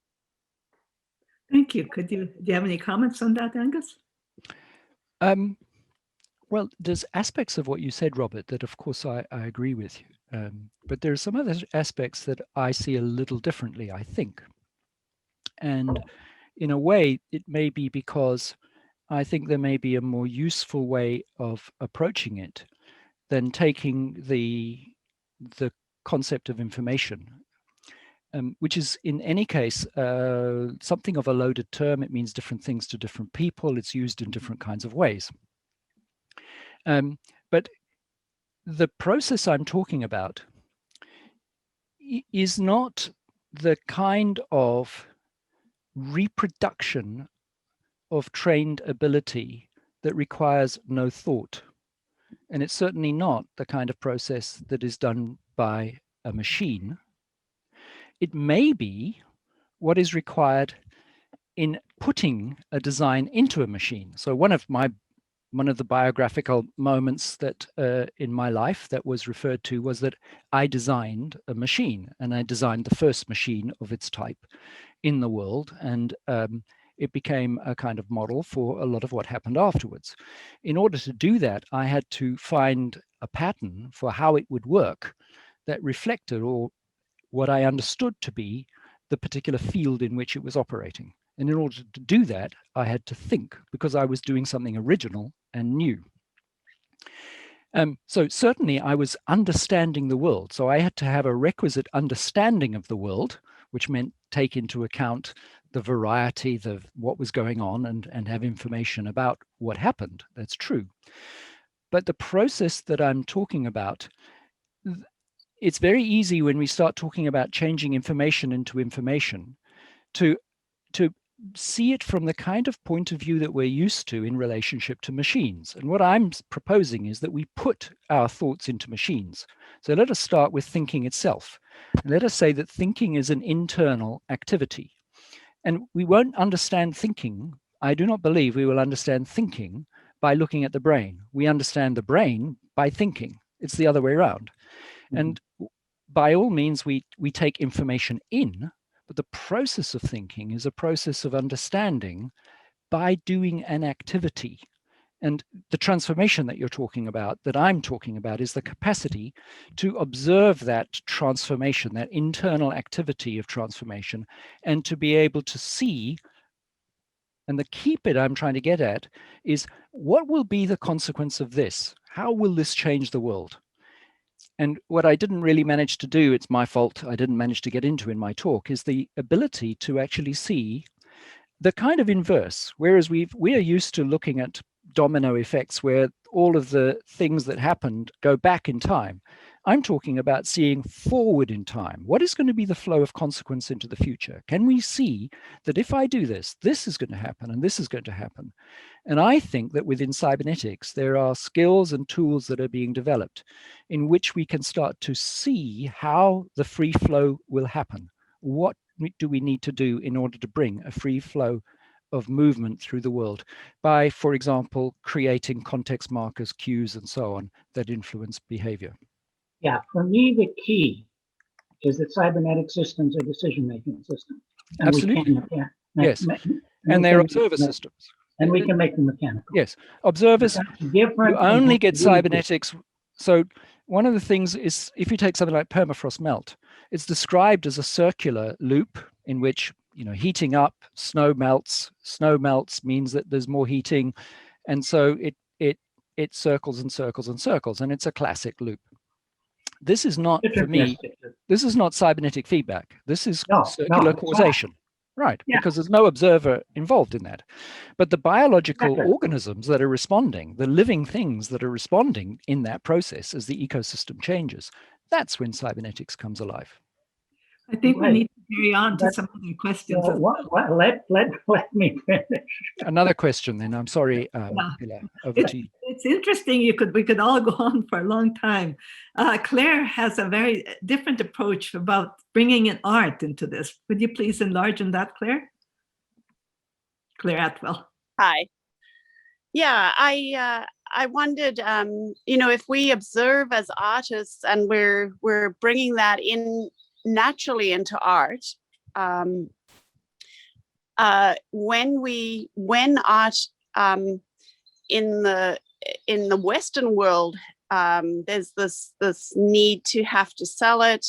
Thank you. Do you have any comments on that, Angus? Well, there's aspects of what you said, Robert, that of course I agree with you. But there are some other aspects that I see a little differently, I think. And in a way, it may be because I think there may be a more useful way of approaching it than taking the concept of information, which is in any case something of a loaded term. It means different things to different people. It's used in different kinds of ways. But the process I'm talking about is not the kind of reproduction of trained ability that requires no thought. And it's certainly not the kind of process that is done by a machine. It may be what is required in putting a design into a machine. So one of my one of the biographical moments that in my life that was referred to was that I designed a machine, and I designed the first machine of its type in the world, and it became a kind of model for a lot of what happened afterwards. In order to do that, I had to find a pattern for how it would work that reflected or what I understood to be the particular field in which it was operating. And in order to do that, I had to think, because I was doing something original and new. So certainly I was understanding the world. So I had to have a requisite understanding of the world, which meant take into account the variety of what was going on and have information about what happened. That's true. But the process that I'm talking about, it's very easy when we start talking about changing information into information to see it from the kind of point of view that we're used to in relationship to machines. And what I'm proposing is that we put our thoughts into machines. So let us start with thinking itself. Let us say that thinking is an internal activity. And we won't understand thinking. I do not believe we will understand thinking by looking at the brain. We understand the brain by thinking. It's the other way around. Mm-hmm. And by all means, we take information in, but the process of thinking is a process of understanding by doing an activity. And the transformation that you're talking about, that I'm talking about, is the capacity to observe that transformation, that internal activity of transformation, and to be able to see. And the key bit I'm trying to get at is, what will be the consequence of this? How will this change the world? And what I didn't really manage to do, it's my fault, I didn't manage to get into in my talk, is the ability to actually see the kind of inverse. Whereas we are used to looking at domino effects where all of the things that happened go back in time. I'm talking about seeing forward in time. What is going to be the flow of consequence into the future? Can we see that if I do this, this is going to happen and this is going to happen? And I think that within cybernetics, there are skills and tools that are being developed in which we can start to see how the free flow will happen. What do we need to do in order to bring a free flow of movement through the world by, for example, creating context markers, cues, and so on that influence behavior? Yeah, for me, the key is that cybernetic systems are decision-making systems. And absolutely. Yes. And they're observer systems. And we can make them mechanical. Yes. Observers, you only get cybernetics. So one of the things is, if you take something like permafrost melt, it's described as a circular loop in which, heating up, snow melts. Snow melts means that there's more heating. And so it circles and circles and circles, and it's a classic loop. This is not, for me, this is not cybernetic feedback. This is circular causation. Right, yeah. Because there's no observer involved in that. But the biological organisms that are responding, the living things that are responding in that process as the ecosystem changes, that's when cybernetics comes alive. I think we need to carry on to some other questions. Let me finish. Another question then. I'm sorry, Pilar, over to you. It's interesting. We could all go on for a long time. Claire has a very different approach about bringing in art into this. Would you please enlarge on that, Claire? Claire Atwell. Hi. Yeah, I wondered, if we observe as artists and we're bringing that in naturally into art, when art in the Western world, there's this need to have to sell it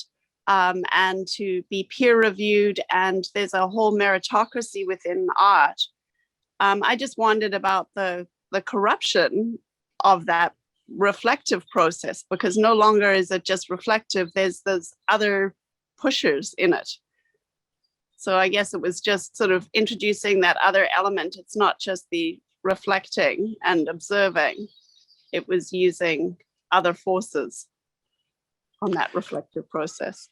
and to be peer reviewed, and there's a whole meritocracy within art. I just wondered about the corruption of that reflective process, because no longer is it just reflective, there's other pushers in it. So I guess it was just sort of introducing that other element. It's not just the reflecting and observing, it was using other forces on that reflective process.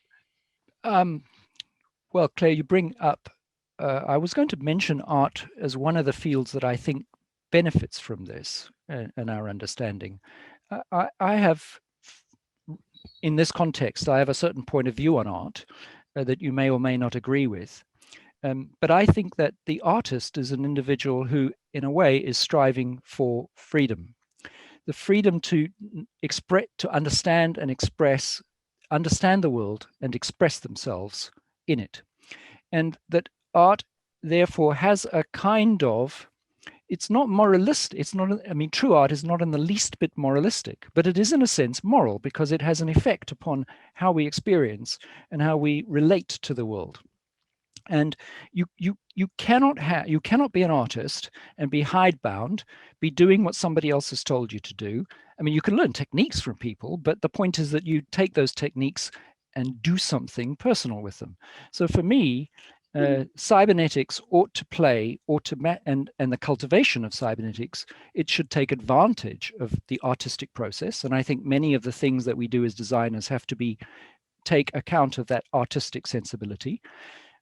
Well, Claire, you bring up, I was going to mention art as one of the fields that I think benefits from this and our understanding. I have, in this context, I have a certain point of view on art that you may or may not agree with. But I think that the artist is an individual who in a way, is striving for freedom. The freedom to express, to understand and express, understand the world and express themselves in it. And that art, therefore, has a kind of, it's not moralistic. It's not, I mean, true art is not in the least bit moralistic, but it is in a sense moral because it has an effect upon how we experience and how we relate to the world. And you cannot be an artist and be hidebound, be doing what somebody else has told you to do. I mean, you can learn techniques from people, but the point is that you take those techniques and do something personal with them. So for me, cybernetics ought to play, and the cultivation of cybernetics, it should take advantage of the artistic process. And I think many of the things that we do as designers have to take account of that artistic sensibility.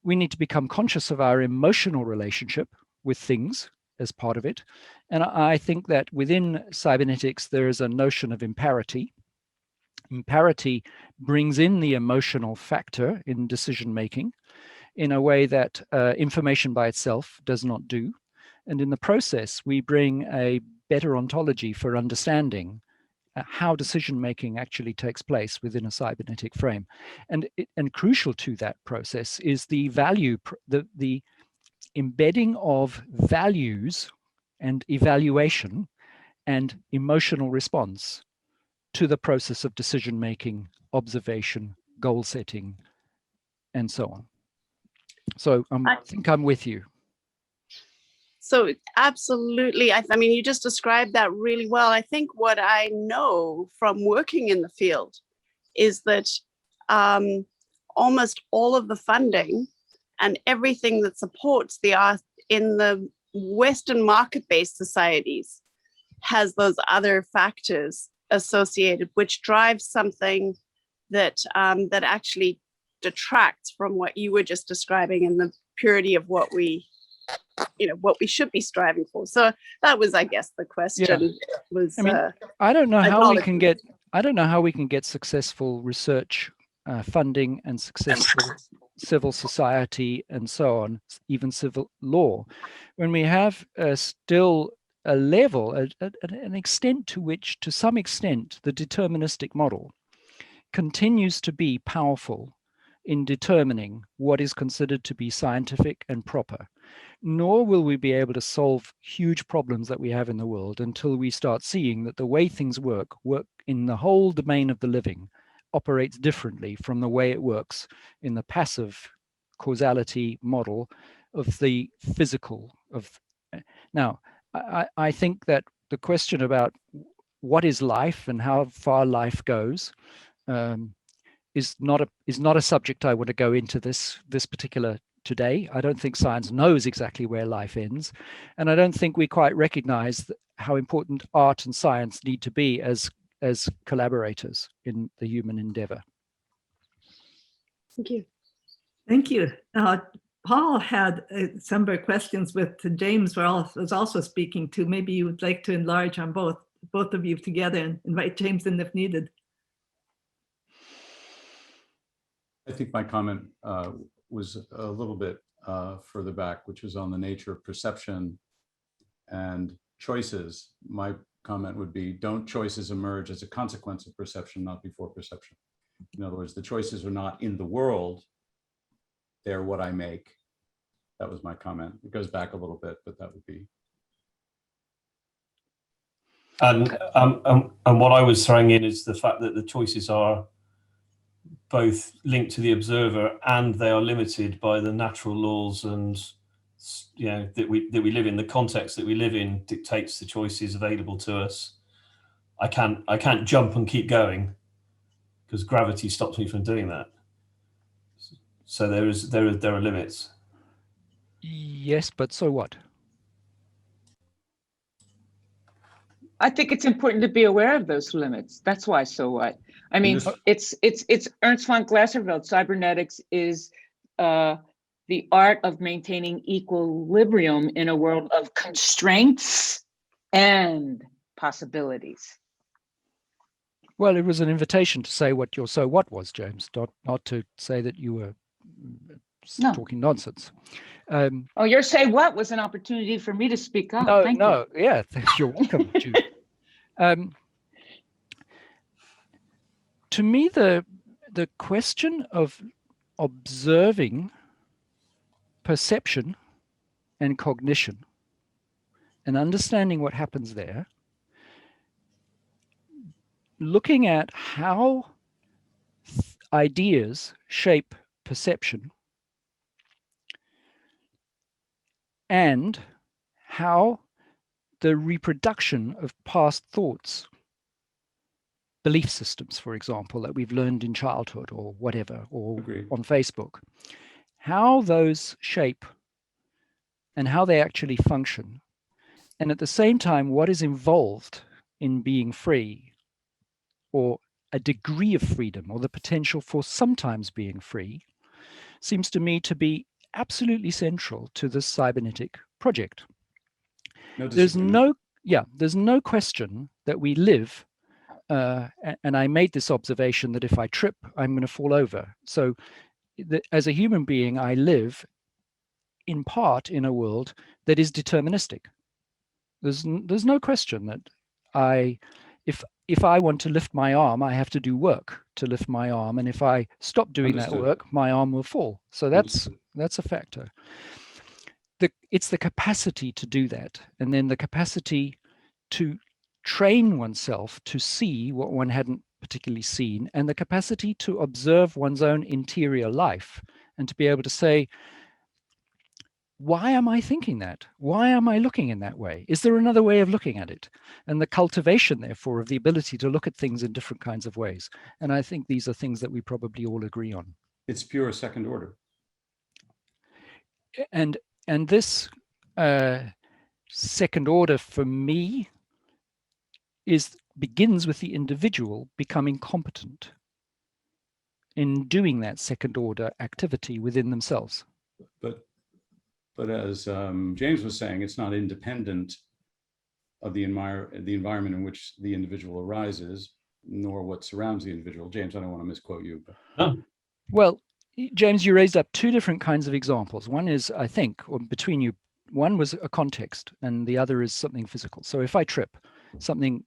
We need to become conscious of our emotional relationship with things as part of it. And I think that within cybernetics, there is a notion of imparity. Imparity brings in the emotional factor in decision-making in a way that information by itself does not do. And in the process, we bring a better ontology for understanding how decision-making actually takes place within a cybernetic frame. And crucial to that process is the the embedding of values and evaluation and emotional response to the process of decision-making, observation, goal setting, and so on. So I think I'm with you. So absolutely, I mean, you just described that really well. I think what I know from working in the field is that almost all of the funding and everything that supports the art in the Western market-based societies has those other factors associated, which drives something that that actually detracts from what you were just describing in the purity of what we should be striving for. So that was, I guess, the question. Yeah. Was I mean, I don't know how we can get successful research funding and successful civil society and so on, even civil law, when we have still a level, an extent to which, to some extent, the deterministic model continues to be powerful in determining what is considered to be scientific and proper. Nor will we be able to solve huge problems that we have in the world until we start seeing that the way things work in the whole domain of the living operates differently from the way it works in the passive causality model of the physical. Now, I think that the question about what is life and how far life goes is not a subject I want to go into this particular today. I don't think science knows exactly where life ends, and I don't think we quite recognize how important art and science need to be as collaborators in the human endeavor. Thank you. Thank you. Paul had some questions with James was also speaking to. Maybe you would like to enlarge on both of you together and invite James in if needed. I think my comment was a little bit further back, which was on the nature of perception and choices. My comment would be, don't choices emerge as a consequence of perception, not before perception? In other words, the choices are not in the world, they're what I make. That was my comment. It goes back a little bit, but that would be. And what I was throwing in is the fact that the choices are both linked to the observer and they are limited by the natural laws and that we live in. The context that we live in dictates the choices available to us. I can't jump and keep going because gravity stops me from doing that. So there are limits. Yes, but so what? I think it's important to be aware of those limits. That's why, so what? I mean, it's Ernst von Glaserfeld. Cybernetics is the art of maintaining equilibrium in a world of constraints and possibilities. Well, it was an invitation to say what your so what was, James, not to say that you were No. talking nonsense. Oh, your say what was an opportunity for me to speak up. No, Thank no, yeah, you're welcome. To me, the question of observing perception and cognition and understanding what happens there, looking at how ideas shape perception and how the reproduction of past thoughts, belief systems, for example, that we've learned in childhood or whatever, or Agreed. on Facebook, how those shape and how they actually function. And at the same time, what is involved in being free, or a degree of freedom, or the potential for sometimes being free, seems to me to be absolutely central to this cybernetic project. There's no question that we live, and I made this observation that if I trip, I'm going to fall over. So as a human being, I live in part in a world that is deterministic. There's no question that if I want to lift my arm, I have to do work to lift my arm, and if I stop doing that work, my arm will fall. So that's a factor. It's the capacity to do that, and then the capacity to train oneself to see what one hadn't particularly seen, and the capacity to observe one's own interior life and to be able to say, why am I thinking that? Why am I looking in that way? Is there another way of looking at it? And the cultivation, therefore, of the ability to look at things in different kinds of ways. And I think these are things that we probably all agree on. It's pure second order. And this second order for me begins with the individual becoming competent in doing that second order activity within themselves. But as James was saying, it's not independent of the environment in which the individual arises, nor what surrounds the individual. James, I don't want to misquote you. But... No. Well, James, you raised up two different kinds of examples. One is, I think, or between you, one was a context and the other is something physical. So if I trip,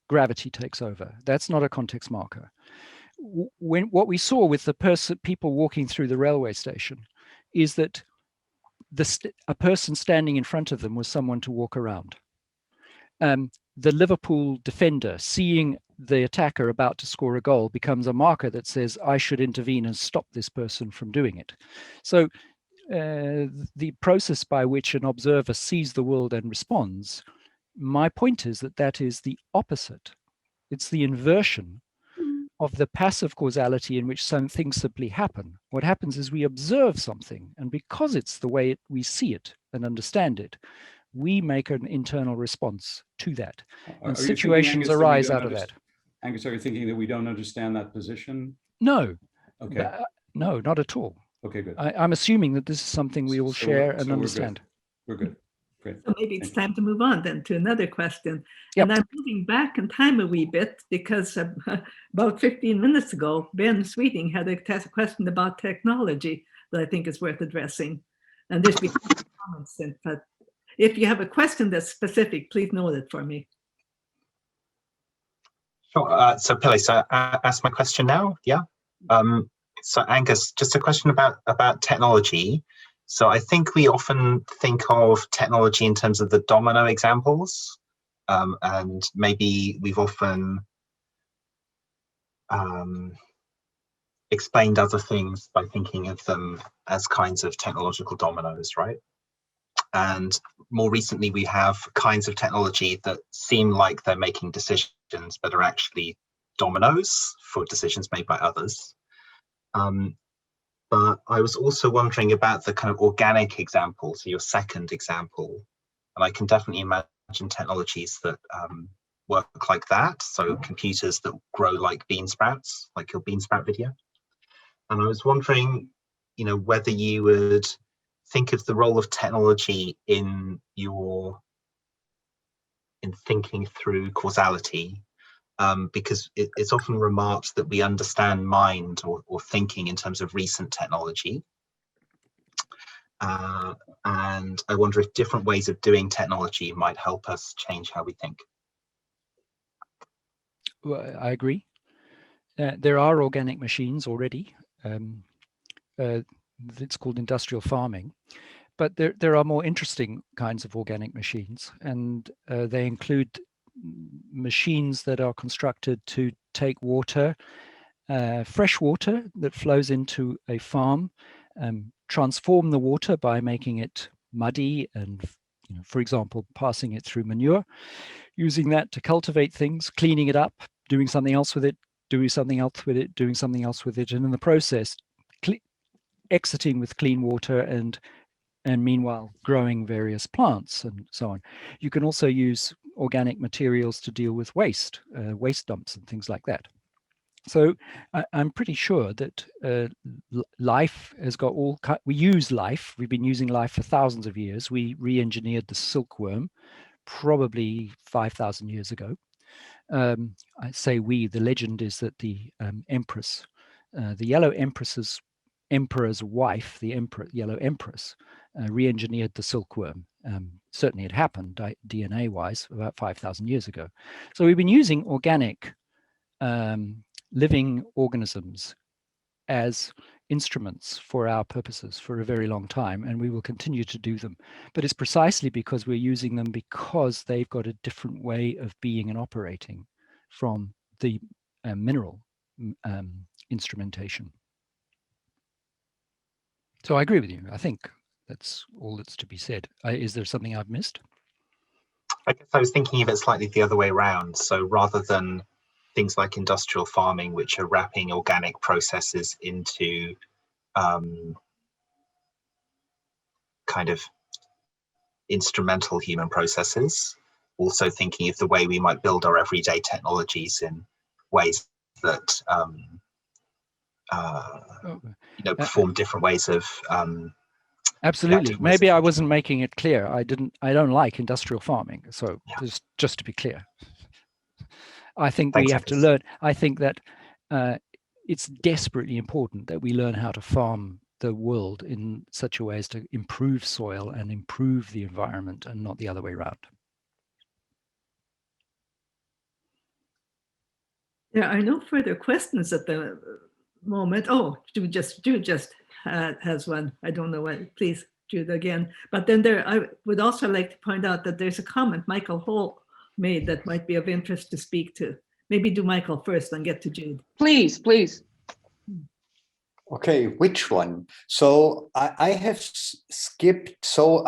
gravity takes over. That's not a context marker. What we saw with the people walking through the railway station is that a person standing in front of them was someone to walk around. The Liverpool defender seeing the attacker about to score a goal becomes a marker that says, I should intervene and stop this person from doing it. So the process by which an observer sees the world and responds, my point is that is the opposite. It's the inversion of the passive causality in which some things simply happen. What happens is we observe something, and because it's the way we see it and understand it, we make an internal response to that. And situations arise out of that. Angus, are you thinking that we don't understand that position? No. Okay. No, not at all. Okay, good. I'm assuming that this is something we all share and understand. We're good. Great. So maybe it's time to move on then to another question. Yep. And I'm moving back in time a wee bit because about 15 minutes ago, Ben Sweeting had a question about technology that I think is worth addressing. And there's been comments in, but if you have a question that's specific, please note it for me. Sure. So Pele, so ask my question now. Yeah. So Angus, just a question about technology. So I think we often think of technology in terms of the domino examples, and maybe we've often explained other things by thinking of them as kinds of technological dominoes, right? And more recently, we have kinds of technology that seem like they're making decisions, but are actually dominoes for decisions made by others. But I was also wondering about the kind of organic example, so your second example. And I can definitely imagine technologies that work like that. So computers that grow like bean sprouts, like your bean sprout video. And I was wondering, whether you would think of the role of technology in thinking through causality. Because it's often remarked that we understand mind or thinking in terms of recent technology. and I wonder if different ways of doing technology might help us change how we think. Well, I agree. There are organic machines already. It's called industrial farming. But there are more interesting kinds of organic machines, and they include machines that are constructed to take water, fresh water that flows into a farm, transform the water by making it muddy and, for example, passing it through manure, using that to cultivate things, cleaning it up, doing something else with it, doing something else with it, doing something else with it, and in the process, exiting with clean water and meanwhile growing various plants and so on. You can also use organic materials to deal with waste dumps and things like that. So I'm pretty sure that life has got we use life. We've been using life for thousands of years. We re-engineered the silkworm probably 5,000 years ago. I say we, the legend is that the empress, the yellow emperor's wife, the yellow empress, re-engineered the silkworm. Certainly it happened DNA-wise about 5,000 years ago. So we've been using organic living organisms as instruments for our purposes for a very long time, and we will continue to do them. But it's precisely because we're using them because they've got a different way of being and operating from the mineral instrumentation. So I agree with you. I think that's all that's to be said. Is there something I've missed? I guess I was thinking of it slightly the other way around. So rather than things like industrial farming, which are wrapping organic processes into kind of instrumental human processes, also thinking of the way we might build our everyday technologies in ways that perform different ways of absolutely. Maybe I wasn't making it clear. I don't like industrial farming. So just to be clear, I think we have to learn. I think that it's desperately important that we learn how to farm the world in such a way as to improve soil and improve the environment, and not the other way around. There are no further questions at the moment. Oh, Jude just has one. I don't know what. Please, Jude, again. But then I would also like to point out that there's a comment Michael Hall made that might be of interest to speak to. Maybe do Michael first and get to Jude. Please, please. Okay, which one? So I have skipped. So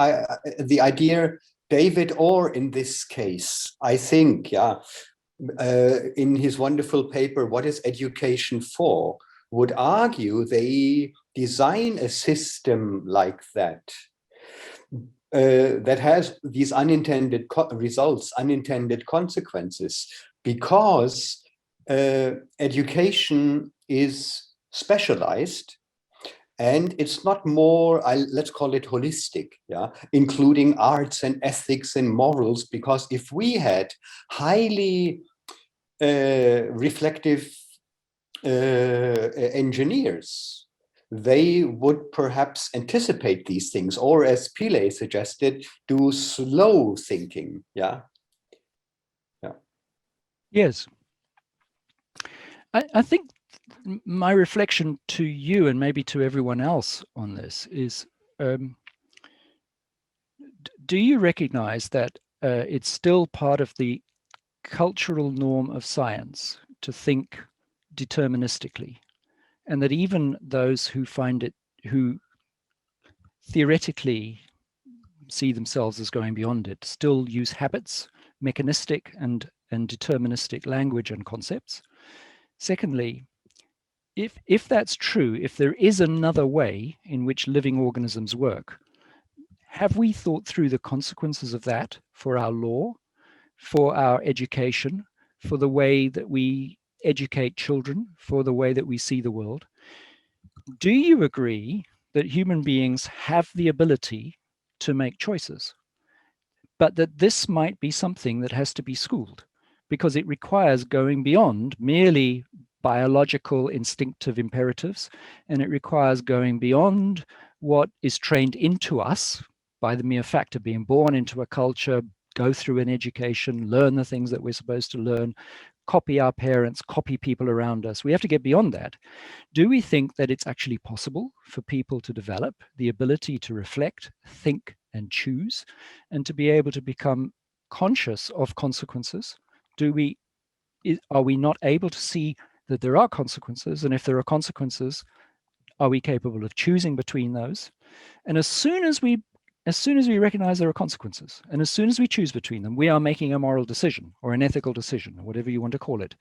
the idea, David Orr in this case, I think, in his wonderful paper, What is Education For?, would argue they design a system like that, that has these unintended results, unintended consequences, because education is specialized and it's not more, let's call it holistic, including arts and ethics and morals, because if we had highly reflective engineers, they would perhaps anticipate these things, or as Pillay suggested, do slow thinking. Yes. I think my reflection to you and maybe to everyone else on this is, do you recognize that it's still part of the cultural norm of science to think deterministically, and that even those who who theoretically see themselves as going beyond it still use habits, mechanistic and deterministic language and concepts? Secondly, if that's true, if there is another way in which living organisms work, have we thought through the consequences of that for our law, for our education, for the way that we educate children, for the way that we see the world? Do you agree that human beings have the ability to make choices, but that this might be something that has to be schooled, because it requires going beyond merely biological instinctive imperatives, and it requires going beyond what is trained into us by the mere fact of being born into a culture, go through an education, learn the things that we're supposed to learn, copy our parents, copy people around us. We have to get beyond that. Do we think that it's actually possible for people to develop the ability to reflect, think, and choose, and to be able to become conscious of consequences? Are we not able to see that there are consequences? And if there are consequences, are we capable of choosing between those? And as soon as we recognize there are consequences, and as soon as we choose between them, we are making a moral decision or an ethical decision, or whatever you want to call it.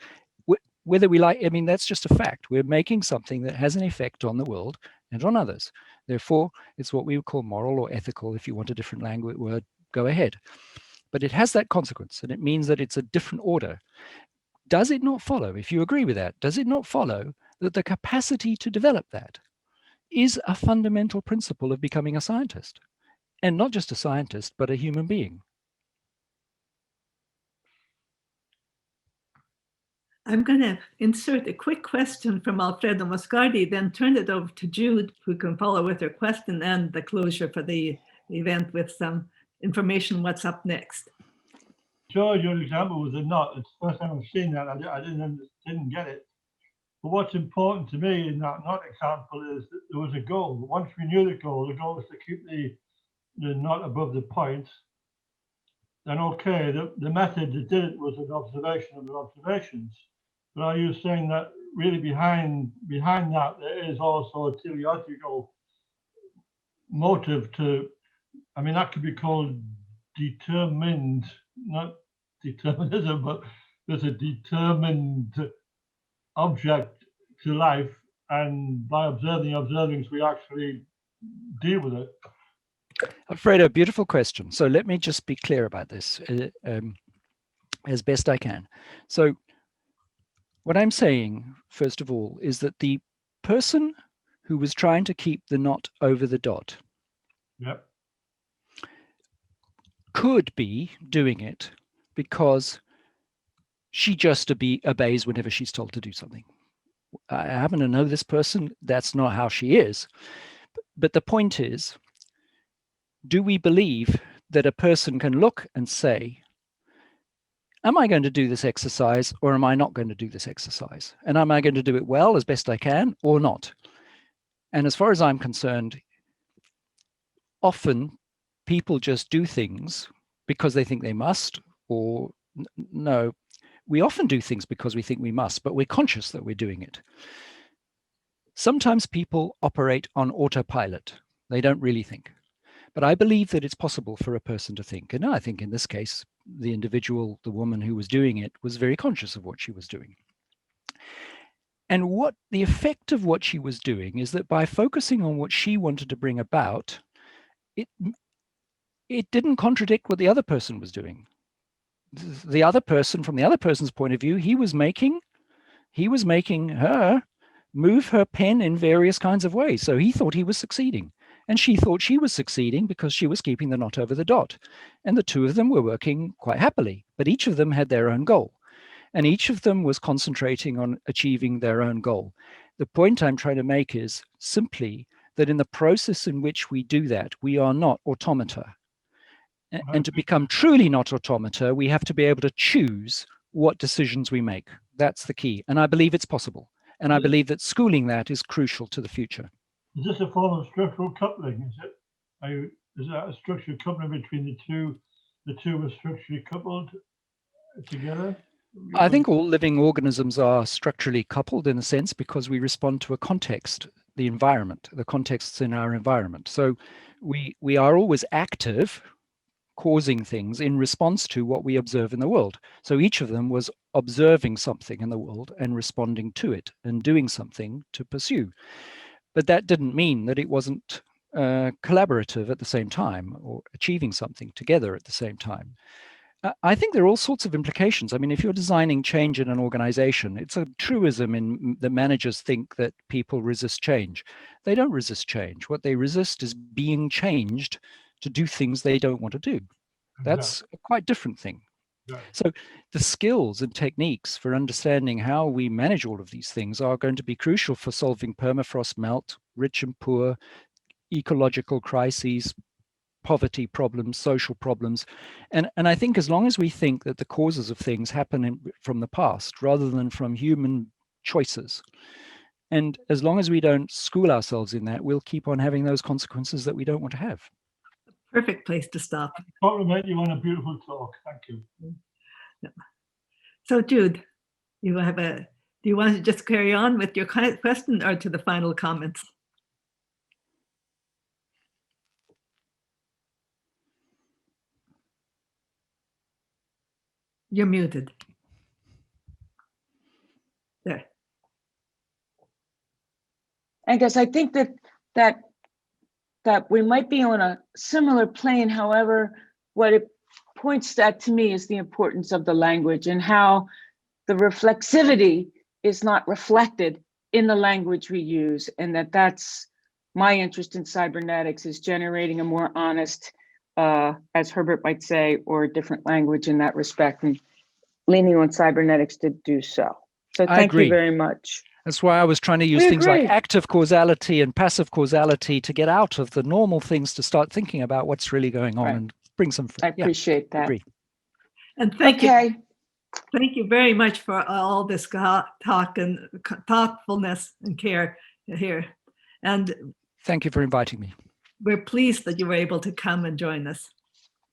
Whether we like, I mean, that's just a fact. We're making something that has an effect on the world and on others. Therefore, it's what we would call moral or ethical. If you want a different language word, go ahead. But it has that consequence, and it means that it's a different order. Does it not follow, if you agree with that, does it not follow that the capacity to develop that is a fundamental principle of becoming a scientist? And not just a scientist, but a human being. I'm going to insert a quick question from Alfredo Moscardi, then turn it over to Jude, who can follow with her question and the closure for the event with some information what's up next. Sure, your example was a knot. It's the first time I've seen that. I didn't get it. But what's important to me in that knot example is that there was a goal. Once we knew the goal was to keep the knot above the point. Then okay, the method that did it was an observation of the observations. But are you saying that really behind that there is also a teleological motive to, I mean, that could be called determined, not determinism, but there's a determined object to life, and by observing observings we actually deal with it. Alfredo, beautiful question. So let me just be clear about this as best I can. So what I'm saying, first of all, is that the person who was trying to keep the knot over the dot could be doing it because she just obeys whenever she's told to do something. I happen to know this person. That's not how she is. But the point is, do we believe that a person can look and say, am I going to do this exercise or am I not going to do this exercise? And am I going to do it well as best I can or not? And as far as I'm concerned, often people just do things because they think they must, or no, we often do things because we think we must, but we're conscious that we're doing it. Sometimes people operate on autopilot. They don't really think. But I believe that it's possible for a person to think. And I think in this case, the individual, the woman who was doing it, was very conscious of what she was doing. And what the effect of what she was doing is that by focusing on what she wanted to bring about, it didn't contradict what the other person was doing. The other person, from the other person's point of view, he was making her move her pen in various kinds of ways. So he thought he was succeeding. And she thought she was succeeding because she was keeping the knot over the dot. And the two of them were working quite happily, but each of them had their own goal. And each of them was concentrating on achieving their own goal. The point I'm trying to make is simply that in the process in which we do that, we are not automata. And to become truly not automata, we have to be able to choose what decisions we make. That's the key. And I believe it's possible. And I believe that schooling that is crucial to the future. Is this a form of structural coupling? Is that a structural coupling between the two? The two are structurally coupled together? I think all living organisms are structurally coupled in a sense because we respond to a context, the environment, the contexts in our environment. So we are always active, causing things in response to what we observe in the world. So each of them was observing something in the world and responding to it and doing something to pursue. But that didn't mean that it wasn't collaborative at the same time or achieving something together at the same time. I think there are all sorts of implications. I mean, if you're designing change in an organization, it's a truism in that managers think that people resist change. They don't resist change. What they resist is being changed to do things they don't want to do. That's a quite different thing. So the skills and techniques for understanding how we manage all of these things are going to be crucial for solving permafrost melt, rich and poor, ecological crises, poverty problems, social problems. And I think as long as we think that the causes of things happen from the past rather than from human choices, and as long as we don't school ourselves in that, we'll keep on having those consequences that we don't want to have. Perfect place to stop. Compliment you on a beautiful talk. Thank you. Yeah. So Jude, do you want to just carry on with your question or to the final comments? You're muted. There. Angus, I think that we might be on a similar plane. However, what it points that to me is the importance of the language and how the reflexivity is not reflected in the language we use, and that's my interest in cybernetics, is generating a more honest, as Herbert might say, or a different language in that respect, and leaning on cybernetics to do so. So thank you very much. That's why I was trying to use things like active causality and passive causality to get out of the normal things to start thinking about what's really going on and bring some. I appreciate that. Agree. And thank you very much for all this talk and thoughtfulness and care here. And thank you for inviting me. We're pleased that you were able to come and join us.